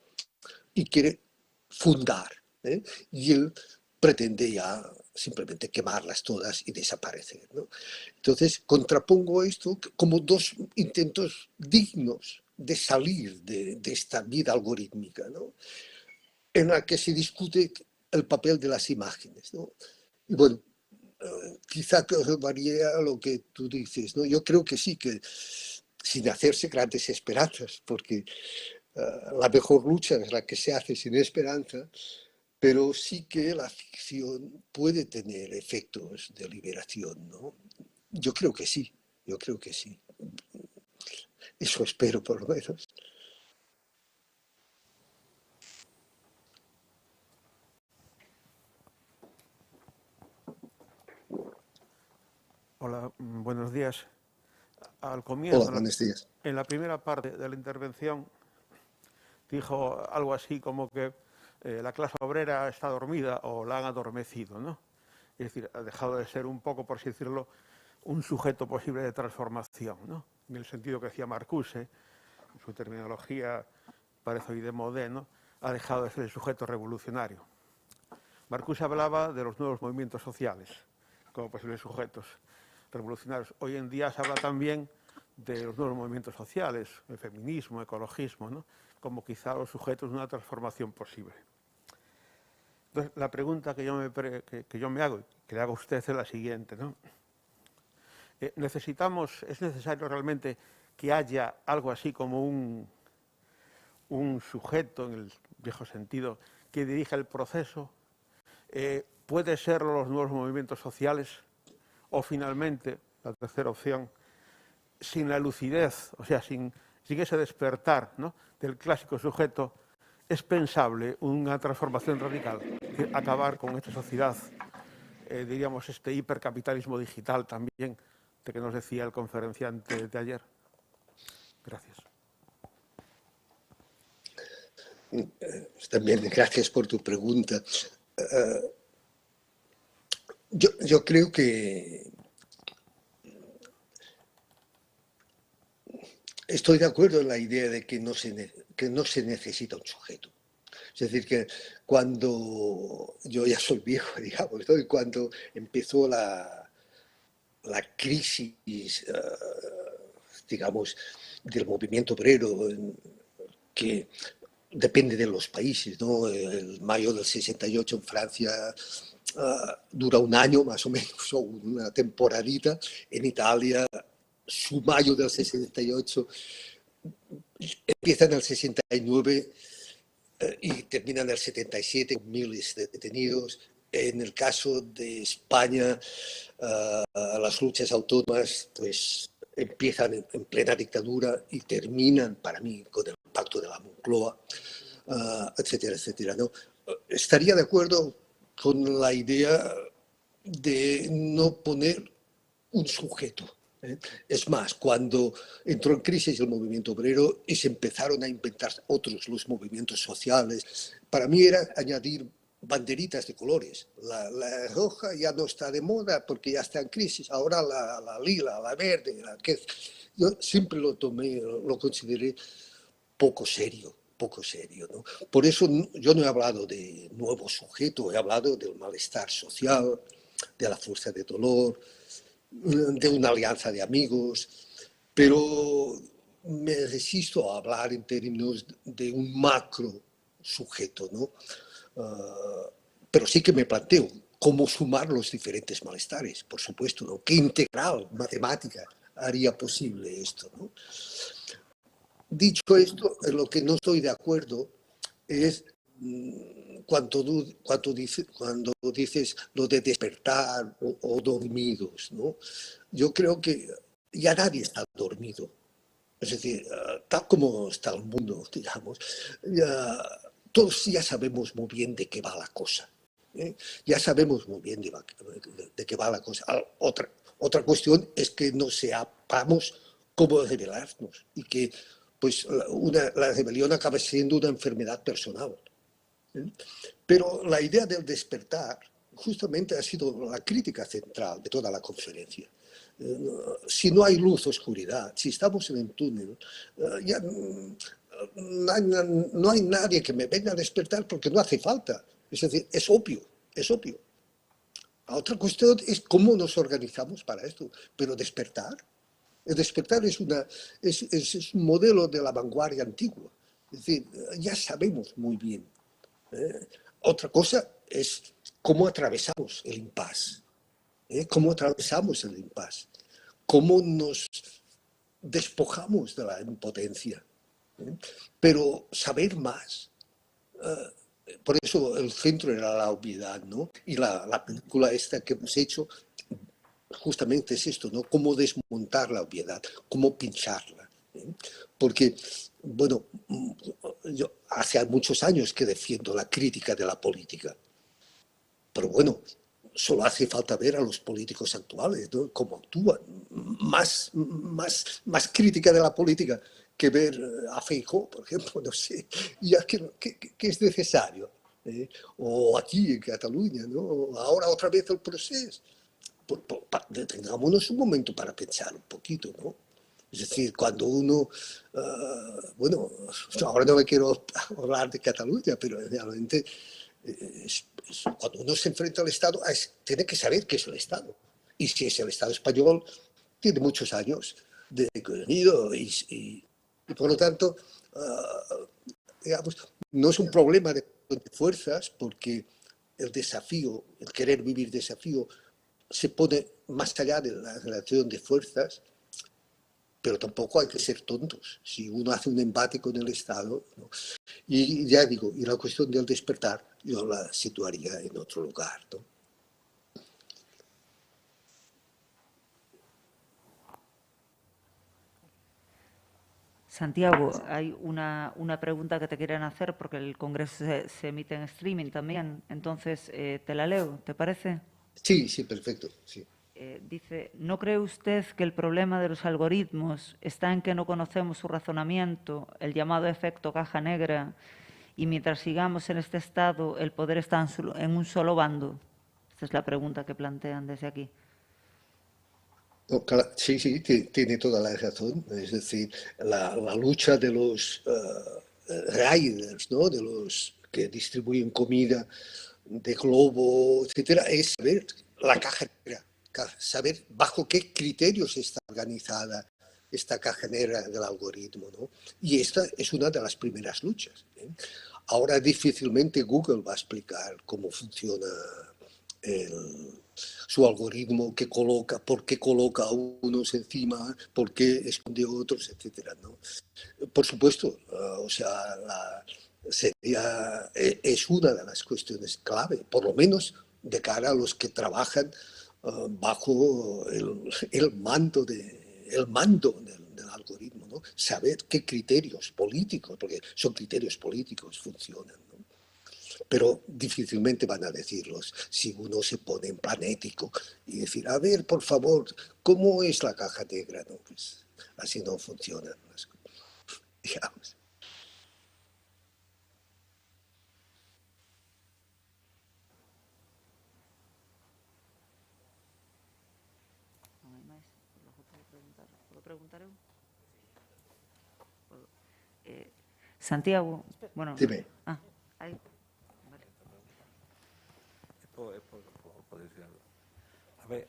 y quiere fundar, ¿eh? Y él pretende ya simplemente quemarlas todas y desaparecer, ¿no? Entonces contrapongo esto como 2 intentos dignos de salir de esta vida algorítmica, ¿no? En la que se discute el papel de las imágenes, ¿no? Y bueno, quizá varía lo que tú dices, ¿no? Yo creo que sí, que sin hacerse grandes esperanzas, porque la mejor lucha es la que se hace sin esperanza, pero sí que la ficción puede tener efectos de liberación, ¿no? Yo creo que sí, yo creo que sí. Eso espero, por lo menos. Hola, buenos días. Al Hola, comienzo, buenos días. en la primera parte de la intervención, dijo algo así como que la clase obrera está dormida o la han adormecido, ¿no? Es decir, ha dejado de ser un poco, por así decirlo, un sujeto posible de transformación, ¿no? En el sentido que decía Marcuse, en su terminología parece hoy de modé, ¿no? Ha dejado de ser el sujeto revolucionario. Marcuse hablaba de los nuevos movimientos sociales como posibles sujetos revolucionarios. Hoy en día se habla también de los nuevos movimientos sociales, el feminismo, ecologismo, ¿no? Como quizá los sujetos de una transformación posible. Entonces, la pregunta que yo me hago y que le hago a usted es la siguiente, ¿no? ¿Es necesario realmente que haya algo así como un sujeto, en el viejo sentido, que dirija el proceso? ¿Puede serlo los nuevos movimientos sociales? O finalmente, la tercera opción, sin la lucidez, o sea, sin ese despertar, ¿no?, del clásico sujeto, ¿es pensable una transformación radical? Acabar con esta sociedad, diríamos, este hipercapitalismo digital también, de que nos decía el conferenciante de ayer. Gracias. También gracias por tu pregunta. Yo creo que estoy de acuerdo en la idea de que no se necesita un sujeto. Es decir, que cuando yo ya soy viejo, digamos, ¿no? Y cuando empezó la crisis, digamos, del movimiento obrero, que depende de los países, ¿no? El mayo del 68 en Francia dura un año más o menos, o una temporadita. En Italia, su mayo del 68 empieza en el 69 y termina en el 77 con miles de detenidos. En el caso de España, las luchas autónomas pues empiezan en plena dictadura y terminan, para mí, con el pacto de la Moncloa, etcétera, etcétera, ¿no? Estaría de acuerdo con la idea de no poner un sujeto. Es más, cuando entró en crisis el movimiento obrero y se empezaron a inventar los movimientos sociales, para mí era añadir banderitas de colores. La roja ya no está de moda porque ya está en crisis, ahora la lila, la verde, yo siempre lo consideré poco serio, ¿no? Por eso yo no he hablado de nuevo sujeto, he hablado del malestar social, de la fuerza de dolor, de una alianza de amigos, pero me resisto a hablar en términos de un macro sujeto, ¿no? Pero sí que me planteo cómo sumar los diferentes malestares, por supuesto, ¿no? ¿Qué integral matemática haría posible esto, ¿no? Dicho esto, en lo que no estoy de acuerdo es cuando dices lo de despertar o dormidos, ¿no? Yo creo que ya nadie está dormido. Es decir, tal como está el mundo, digamos, todos ya sabemos muy bien de qué va la cosa. Ya sabemos muy bien de qué va la cosa. Otra cuestión es que no sepamos cómo rebelarnos y que pues la rebelión acaba siendo una enfermedad personal. Pero la idea del despertar justamente ha sido la crítica central de toda la conferencia. Si no hay luz, oscuridad, si estamos en el túnel, ya no hay nadie que me venga a despertar porque no hace falta. Es decir, es obvio, es obvio. La otra cuestión es cómo nos organizamos para esto. Pero despertar, el despertar es un modelo de la vanguardia antigua. Es decir, ya sabemos muy bien. Otra cosa es cómo atravesamos el impasse. Cómo atravesamos el impasse. Cómo nos despojamos de la impotencia. Pero saber más. Por eso el centro era la obviedad, ¿no? Y la película esta que hemos hecho justamente es esto, ¿no? Cómo desmontar la obviedad, cómo pincharla. Porque, bueno, yo hace muchos años que defiendo la crítica de la política, pero bueno, solo hace falta ver a los políticos actuales, ¿no? Cómo actúan. Más crítica de la política que ver a Feijóo, por ejemplo, no sé, ya que es necesario. O aquí en Cataluña, ¿no? Ahora otra vez el proceso. Detengámonos un momento para pensar un poquito, ¿no? Es decir, cuando uno, bueno, ahora no me quiero hablar de Cataluña, pero realmente cuando uno se enfrenta al Estado, tiene que saber qué es el Estado. Y si es el Estado español, tiene muchos años de recorrido y por lo tanto, digamos, no es un problema de fuerzas, porque el desafío, el querer vivir desafío, se pone más allá de la relación de fuerzas, pero tampoco hay que ser tontos. Si uno hace un embate con el Estado, ¿no? Y ya digo, y la cuestión del despertar, yo la situaría en otro lugar, ¿no? Santiago, hay una pregunta que te quieren hacer porque el Congreso se emite en streaming también, entonces te la leo, ¿te parece? Sí, sí, perfecto, sí. Dice, ¿no cree usted que el problema de los algoritmos está en que no conocemos su razonamiento, el llamado efecto caja negra, y mientras sigamos en este estado, el poder está en un solo bando? Esta es la pregunta que plantean desde aquí. No, claro, sí, sí, tiene toda la razón. Es decir, la lucha de los riders, ¿no? De los que distribuyen comida de Globo, etcétera, es saber la caja negra, saber bajo qué criterios está organizada esta caja negra del algoritmo, ¿no? Y esta es una de las primeras luchas, ¿eh? Ahora difícilmente Google va a explicar cómo funciona su algoritmo, que coloca, por qué coloca a unos encima, por qué esconde a otros, etcétera, ¿no? Por supuesto, o sea, es una de las cuestiones clave, por lo menos de cara a los que trabajan bajo el mando del algoritmo, ¿no? Saber qué criterios políticos, porque son criterios políticos, funcionan, ¿no? Pero difícilmente van a decirlos si uno se pone en plan ético y decir, a ver, por favor, ¿cómo es la caja negra? ¿No? Pues así no funcionan las cosas, digamos. Non hai máis? Logo podo preguntar. Podo preguntar eu? Podo. Santiago, bueno... Dime. Aí. Vale. Por decir algo. A ver,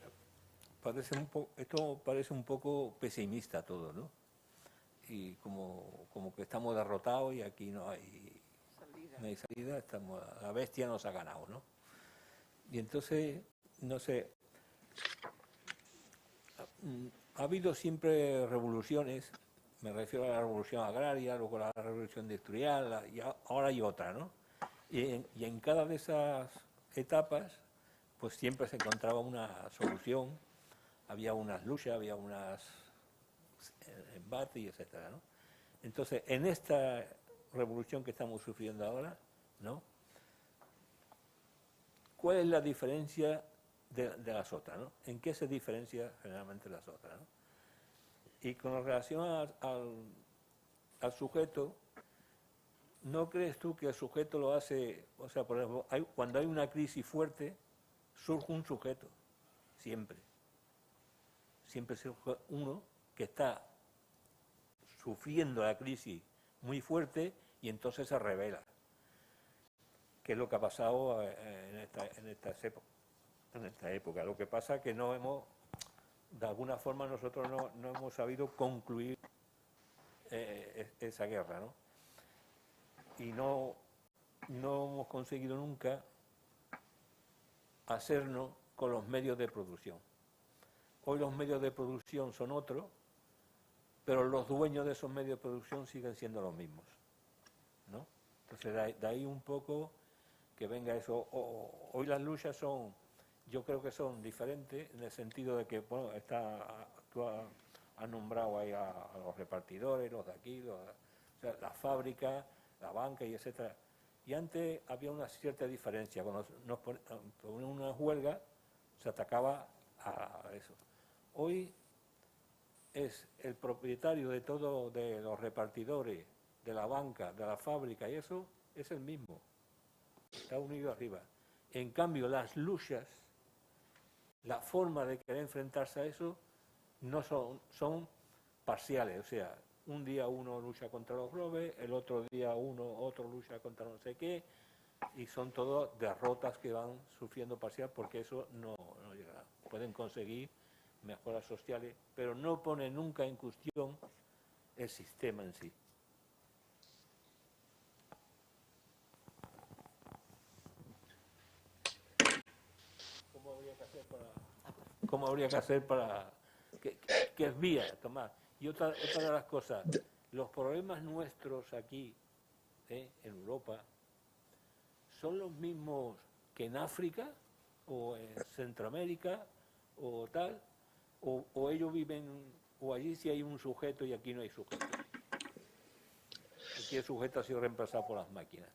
esto parece un poco pesimista todo, ¿no? Y como que estamos derrotados y aquí no hay salida, la bestia nos ha ganado, ¿no? Y entonces, no sé, ha habido siempre revoluciones, me refiero a la revolución agraria, luego a la revolución industrial, y ahora hay otra, ¿no? Y en cada de esas etapas, pues siempre se encontraba una solución, había unas luchas, había unas embates, etcétera, ¿no? Entonces, en esta revolución que estamos sufriendo ahora, ¿no? ¿Cuál es la diferencia de las otras, ¿no? ¿En qué se diferencia generalmente las otras, ¿no? Y con relación al sujeto, ¿no crees tú que el sujeto lo hace? O sea, por ejemplo, cuando hay una crisis fuerte, surge un sujeto, siempre. Siempre surge uno que está sufriendo la crisis muy fuerte y entonces se revela. ¿Qué es lo que ha pasado en esta época? Lo que pasa es que no hemos, de alguna forma nosotros no hemos sabido concluir esa guerra, ¿no? Y no hemos conseguido nunca hacernos con los medios de producción. Hoy los medios de producción son otros, pero los dueños de esos medios de producción siguen siendo los mismos, ¿no? Entonces, de ahí un poco que venga eso. Hoy las luchas son yo creo que son diferentes en el sentido de que, bueno, tú has nombrado ahí a los repartidores, los de aquí, o sea, la fábrica, la banca y etcétera. Y antes había una cierta diferencia. Cuando nos ponían una huelga, se atacaba a eso. Hoy es el propietario de todo, de los repartidores, de la banca, de la fábrica y eso, es el mismo. Está unido arriba. En cambio, las luchas, la forma de querer enfrentarse a eso, no son parciales. O sea, un día uno lucha contra los robes, el otro día otro lucha contra no sé qué, y son todas derrotas que van sufriendo parcial porque eso no llega. Pueden conseguir mejoras sociales, pero no pone nunca en cuestión el sistema en sí. ¿Cómo habría que hacer para qué es vía tomar? Y otra de las cosas, los problemas nuestros aquí, en Europa, son los mismos que en África o en Centroamérica o tal, o ellos viven, o allí sí hay un sujeto y aquí no hay sujeto. Aquí el sujeto ha sido reemplazado por las máquinas.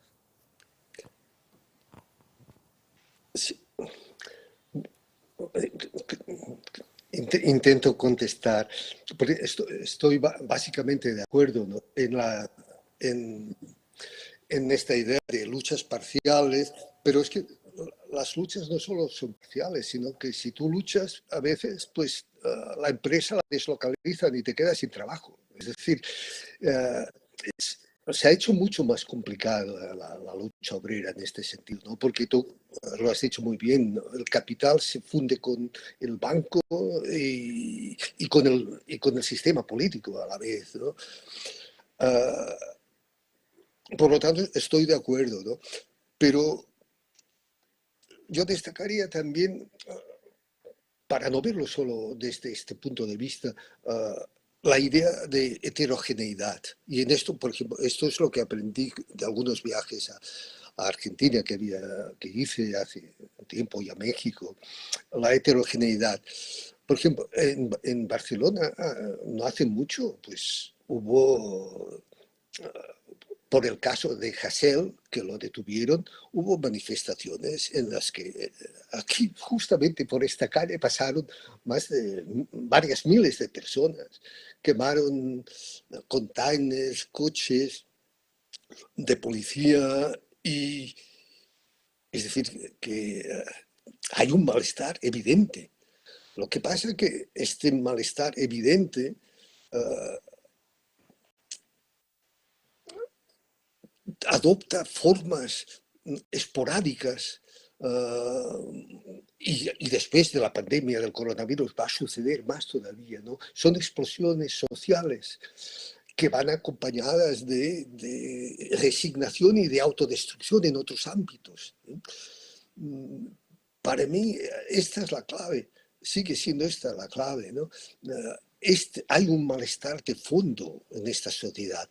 Sí. Intento contestar, porque estoy básicamente de acuerdo, ¿no? en esta idea de luchas parciales, pero es que las luchas no solo son parciales, sino que si tú luchas, a veces, pues la empresa la deslocalizan y te quedas sin trabajo. Es decir, se ha hecho mucho más complicado la lucha obrera en este sentido, ¿no? Porque tú lo has dicho muy bien, ¿no? El capital se funde con el banco y con el sistema político a la vez, ¿no? Por lo tanto, estoy de acuerdo, ¿no? Pero yo destacaría también, para no verlo solo desde este punto de vista, la idea de heterogeneidad. Y en esto, por ejemplo, esto es lo que aprendí de algunos viajes a Argentina que hice hace tiempo y a México, la heterogeneidad. Por ejemplo, en Barcelona no hace mucho, pues hubo, por el caso de Hasél, que lo detuvieron, hubo manifestaciones en las que aquí, justamente por esta calle, pasaron varias miles de personas, quemaron containers, coches de policía y es decir, que hay un malestar evidente. Lo que pasa es que este malestar evidente adopta formas esporádicas y después de la pandemia del coronavirus va a suceder más todavía, ¿no? Son explosiones sociales que van acompañadas de resignación y de autodestrucción en otros ámbitos. Para mí, esta es la clave, sigue siendo esta la clave, ¿no? Hay un malestar de fondo en esta sociedad.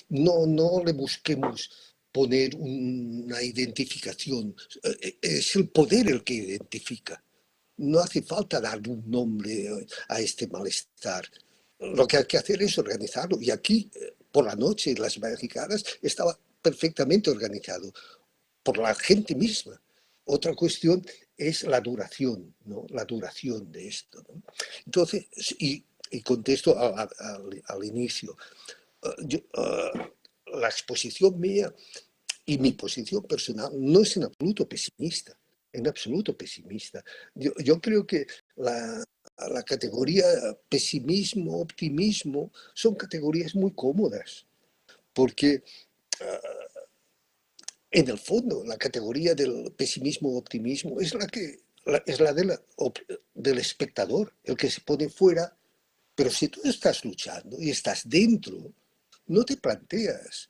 No le busquemos poner una identificación, es el poder el que identifica. No hace falta darle un nombre a este malestar. Lo que hay que hacer es organizarlo. Y aquí, por la noche, en las barricadas, estaba perfectamente organizado por la gente misma. Otra cuestión es la duración, ¿no? La duración de esto, ¿no? Entonces, y contesto al inicio, la exposición mía y mi posición personal no es en absoluto pesimista, en absoluto pesimista. Yo creo que la categoría pesimismo, optimismo, son categorías muy cómodas, porque en el fondo la categoría del pesimismo-optimismo es la del espectador, el que se pone fuera, pero si tú estás luchando y estás dentro, no te planteas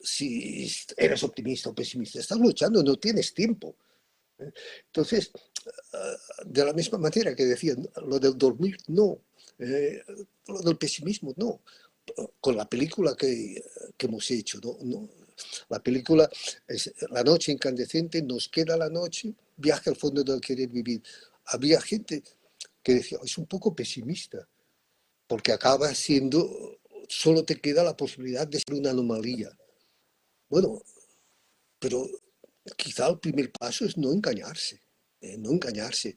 si eres optimista o pesimista, estás luchando, no tienes tiempo. Entonces, de la misma manera que decía, lo del dormir, no, lo del pesimismo, no. Con la película que hemos hecho, no, la película es La noche incandescente, nos queda la noche, viaje al fondo del querer vivir. Había gente que decía, es un poco pesimista, porque acaba siendo, solo te queda la posibilidad de ser una anomalía. Bueno, pero quizá el primer paso es no engañarse, no engañarse.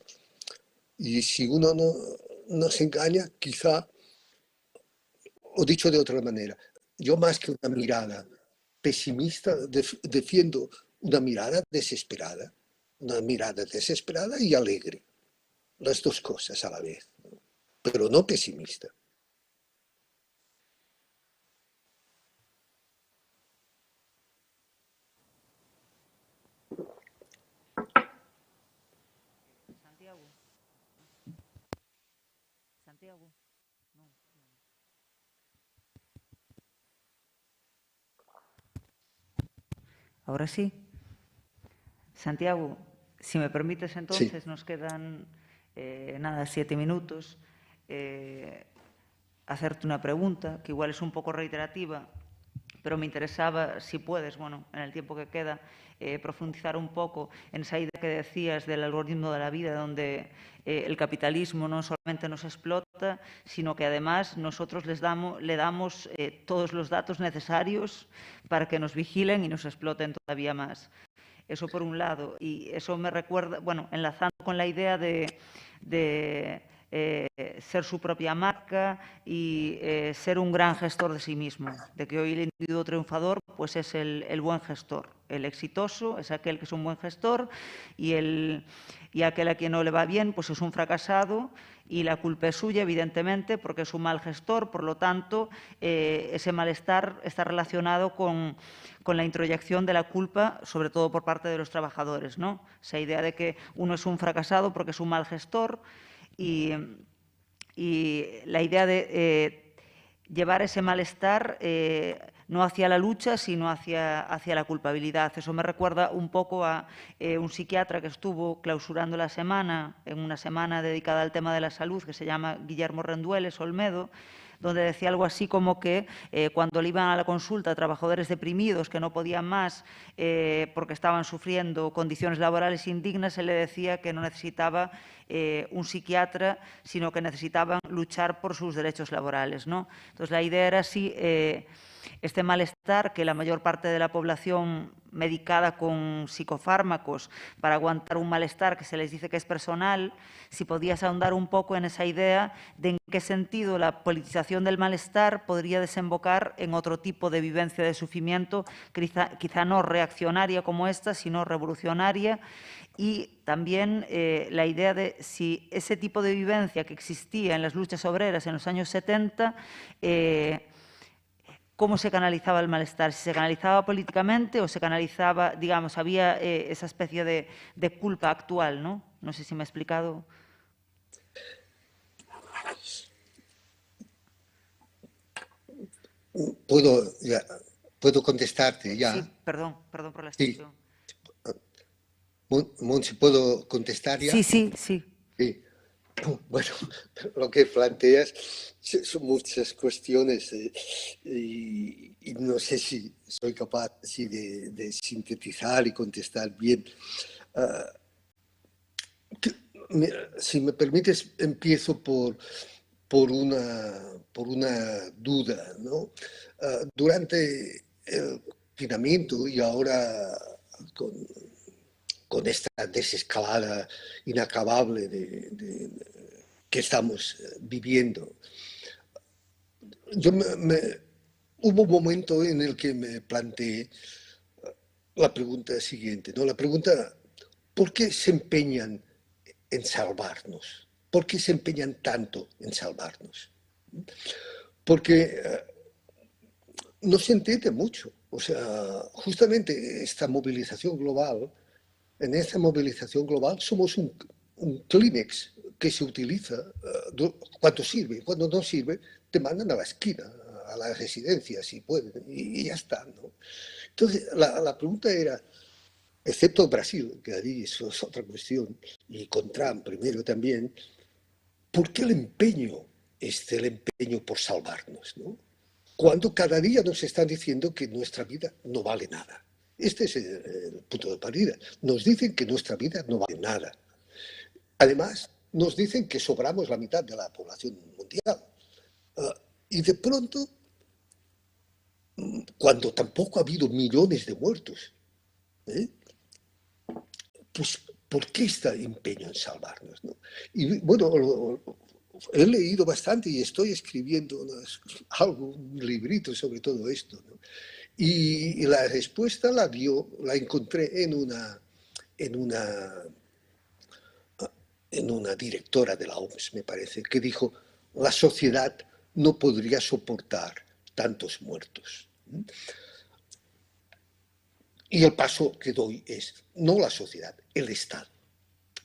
Y si uno no se engaña, quizá, o dicho de otra manera, yo más que una mirada pesimista, defiendo una mirada desesperada y alegre, las dos cosas a la vez, ¿no? Pero no pesimista. Santiago. Ahora sí. Santiago, si me permites entonces, Sí. nos quedan 7 minutos. Hacerte una pregunta, que igual es un poco reiterativa, pero me interesaba, si puedes, bueno, en el tiempo que queda, profundizar un poco en esa idea que decías del algoritmo de la vida, donde el capitalismo no solamente nos explota, sino que además nosotros le damos todos los datos necesarios para que nos vigilen y nos exploten todavía más. Eso por un lado, y eso me recuerda, bueno, enlazando con la idea de ser su propia marca y ser un gran gestor de sí mismo, de que hoy el individuo triunfador pues es el buen gestor, el exitoso es aquel que es un buen gestor y aquel a quien no le va bien pues es un fracasado y la culpa es suya, evidentemente, porque es un mal gestor, por lo tanto, ese malestar está relacionado con la introyección de la culpa, sobre todo por parte de los trabajadores, ¿no? Esa idea de que uno es un fracasado porque es un mal gestor y la idea de llevar ese malestar no hacia la lucha, sino hacia la culpabilidad. Eso me recuerda un poco a un psiquiatra que estuvo clausurando la semana, en una semana dedicada al tema de la salud, que se llama Guillermo Rendueles Olmedo, donde decía algo así como que cuando le iban a la consulta a trabajadores deprimidos que no podían más porque estaban sufriendo condiciones laborales indignas, él le decía que no necesitaba un psiquiatra, sino que necesitaban luchar por sus derechos laborales, ¿no? Entonces, la idea era así, este malestar que la mayor parte de la población medicada con psicofármacos para aguantar un malestar que se les dice que es personal, si podías ahondar un poco en esa idea de en qué sentido la politización del malestar podría desembocar en otro tipo de vivencia de sufrimiento, quizá no reaccionaria como esta, sino revolucionaria, y también la idea de si ese tipo de vivencia que existía en las luchas obreras en los años 70, cómo se canalizaba el malestar, si se canalizaba políticamente o se canalizaba, digamos, había esa especie de culpa actual, ¿no? No sé si me he explicado. Puedo contestarte ya. Sí, perdón por la extensión. Montse, ¿puedo contestar ya? Sí. Sí. Bueno, lo que planteas son muchas cuestiones y no sé si soy capaz así de sintetizar y contestar bien. Si me permites, empiezo por una duda, ¿no? Durante el confinamiento y ahora con esta desescalada inacabable que estamos viviendo, hubo un momento en el que me planteé la pregunta siguiente, ¿no? La pregunta, ¿por qué se empeñan en salvarnos? ¿Por qué se empeñan tanto en salvarnos? Porque no se entiende mucho. O sea, justamente esta movilización global, en esta movilización global somos un Kleenex que se utiliza cuando sirve. Cuando no sirve, te mandan a la esquina, a la residencia, si pueden, y ya está, ¿no? Entonces, la pregunta era, excepto Brasil, que ahí eso es otra cuestión, y con Trump primero también, ¿por qué el empeño por salvarnos, ¿no? Cuando cada día nos están diciendo que nuestra vida no vale nada, Este es el punto de partida. Nos dicen que nuestra vida no vale nada. Además, nos dicen que sobramos la mitad de la población mundial. Y de pronto, cuando tampoco ha habido millones de muertos, pues ¿por qué este empeño en salvarnos? ¿No? Y bueno, he leído bastante y estoy escribiendo un librito sobre todo esto, ¿no? Y la respuesta la encontré en una directora de la OMS, me parece, que dijo: la sociedad no podría soportar tantos muertos. Y el paso que doy es, no la sociedad, el Estado.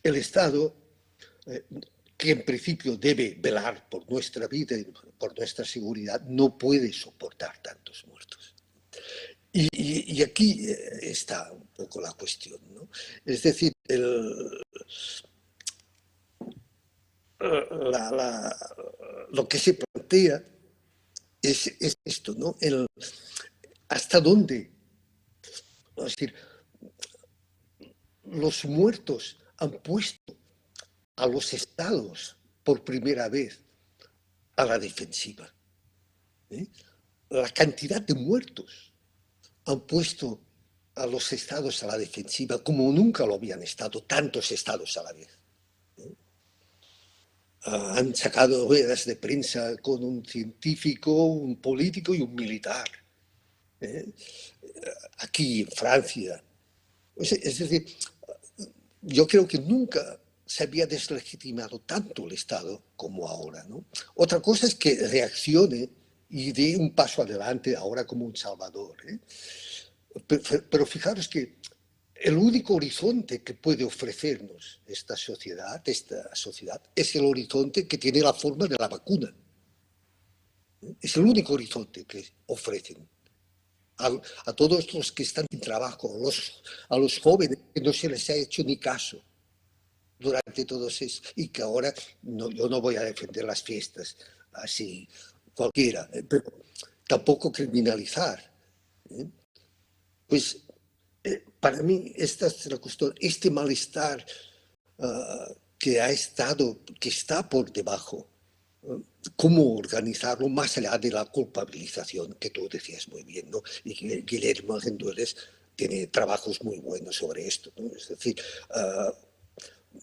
El Estado, que en principio debe velar por nuestra vida y por nuestra seguridad, no puede soportar tantos muertos. Y aquí está un poco la cuestión, ¿no? Es decir, lo que se plantea es esto, ¿no? ¿Hasta dónde? Es decir, los muertos han puesto a los estados por primera vez a la defensiva. La cantidad de muertos han puesto a los estados a la defensiva como nunca lo habían estado tantos estados a la vez. Han sacado ruedas de prensa con un científico, un político y un militar. Aquí en Francia. Es decir, yo creo que nunca se había deslegitimado tanto el Estado como ahora, ¿no? Otra cosa es que reaccione y dé un paso adelante ahora como un salvador, ¿eh? Pero fijaros que el único horizonte que puede ofrecernos esta sociedad es el horizonte que tiene la forma de la vacuna. Es el único horizonte que ofrecen a todos los que están sin trabajo, a los jóvenes que no se les ha hecho ni caso durante todos esos, y que ahora yo no voy a defender las fiestas así cualquiera, pero tampoco criminalizar. Pues para mí esta es la cuestión, este malestar que está por debajo. ¿Cómo organizarlo más allá de la culpabilización que tú decías muy bien, ¿no? Y que Guillermo Rendueles tiene trabajos muy buenos sobre esto, ¿no? Es decir,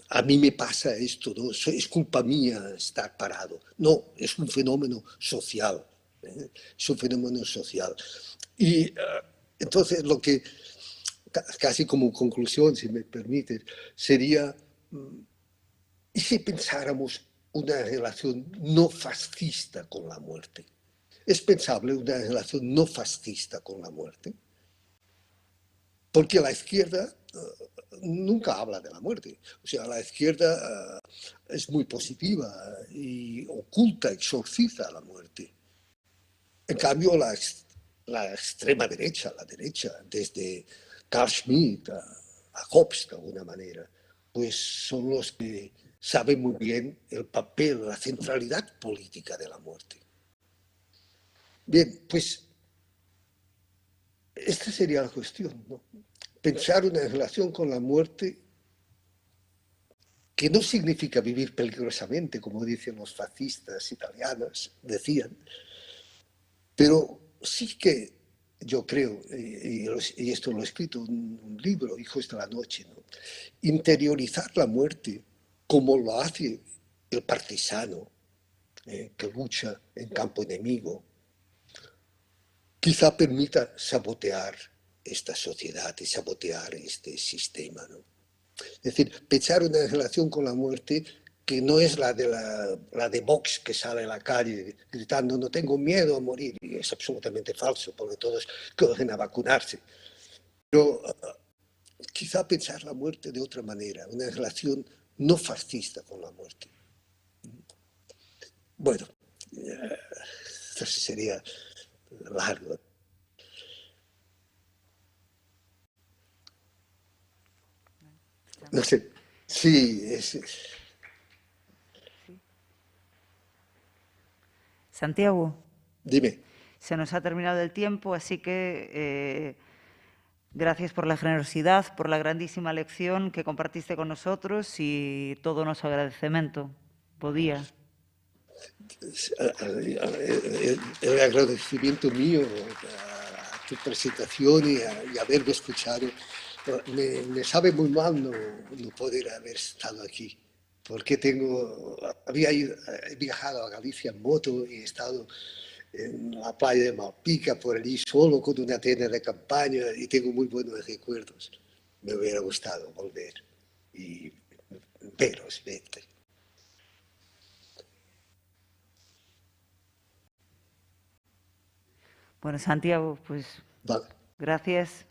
a mí me pasa esto, ¿no? Es culpa mía estar parado. No, es un fenómeno social, ¿eh? Es un fenómeno social. Y entonces lo que, casi como conclusión, si me permites, sería, ¿y si pensáramos una relación no fascista con la muerte? ¿Es pensable una relación no fascista con la muerte? Porque la izquierda nunca habla de la muerte. O sea, la izquierda es muy positiva y oculta, exorciza la muerte. En cambio, la extrema derecha, la derecha, desde Carl Schmitt a Hobbes, de alguna manera, pues son los que saben muy bien el papel, la centralidad política de la muerte. Bien, pues esta sería la cuestión, ¿no? Pensar una relación con la muerte que no significa vivir peligrosamente, como dicen los fascistas italianos, decían, pero sí que yo creo, y esto lo he escrito en un libro, Hijos de la Noche, ¿no? Interiorizar la muerte como lo hace el partisano que lucha en campo enemigo, quizá permita sabotear esta sociedad y sabotear este sistema, ¿no? Es decir, pensar una relación con la muerte que no es la de Vox, que sale a la calle gritando no tengo miedo a morir, y es absolutamente falso, porque todos corren a vacunarse. Pero quizá pensar la muerte de otra manera, una relación no fascista con la muerte. Bueno, esto sería largo. No sé, sí, Santiago, dime. se nos ha terminado el tiempo, así que Gracias por la generosidad, por la grandísima lección que compartiste con nosotros y todo nuestro agradecimiento. Podía. El agradecimiento mío a tu presentación y haberme escuchado. Me sabe muy mal no poder haber estado aquí, porque he viajado a Galicia en moto y he estado en la playa de Malpica por allí solo con una tienda de campaña y tengo muy buenos recuerdos. Me hubiera gustado volver y veros, verte. Bueno, Santiago, pues Vale. gracias.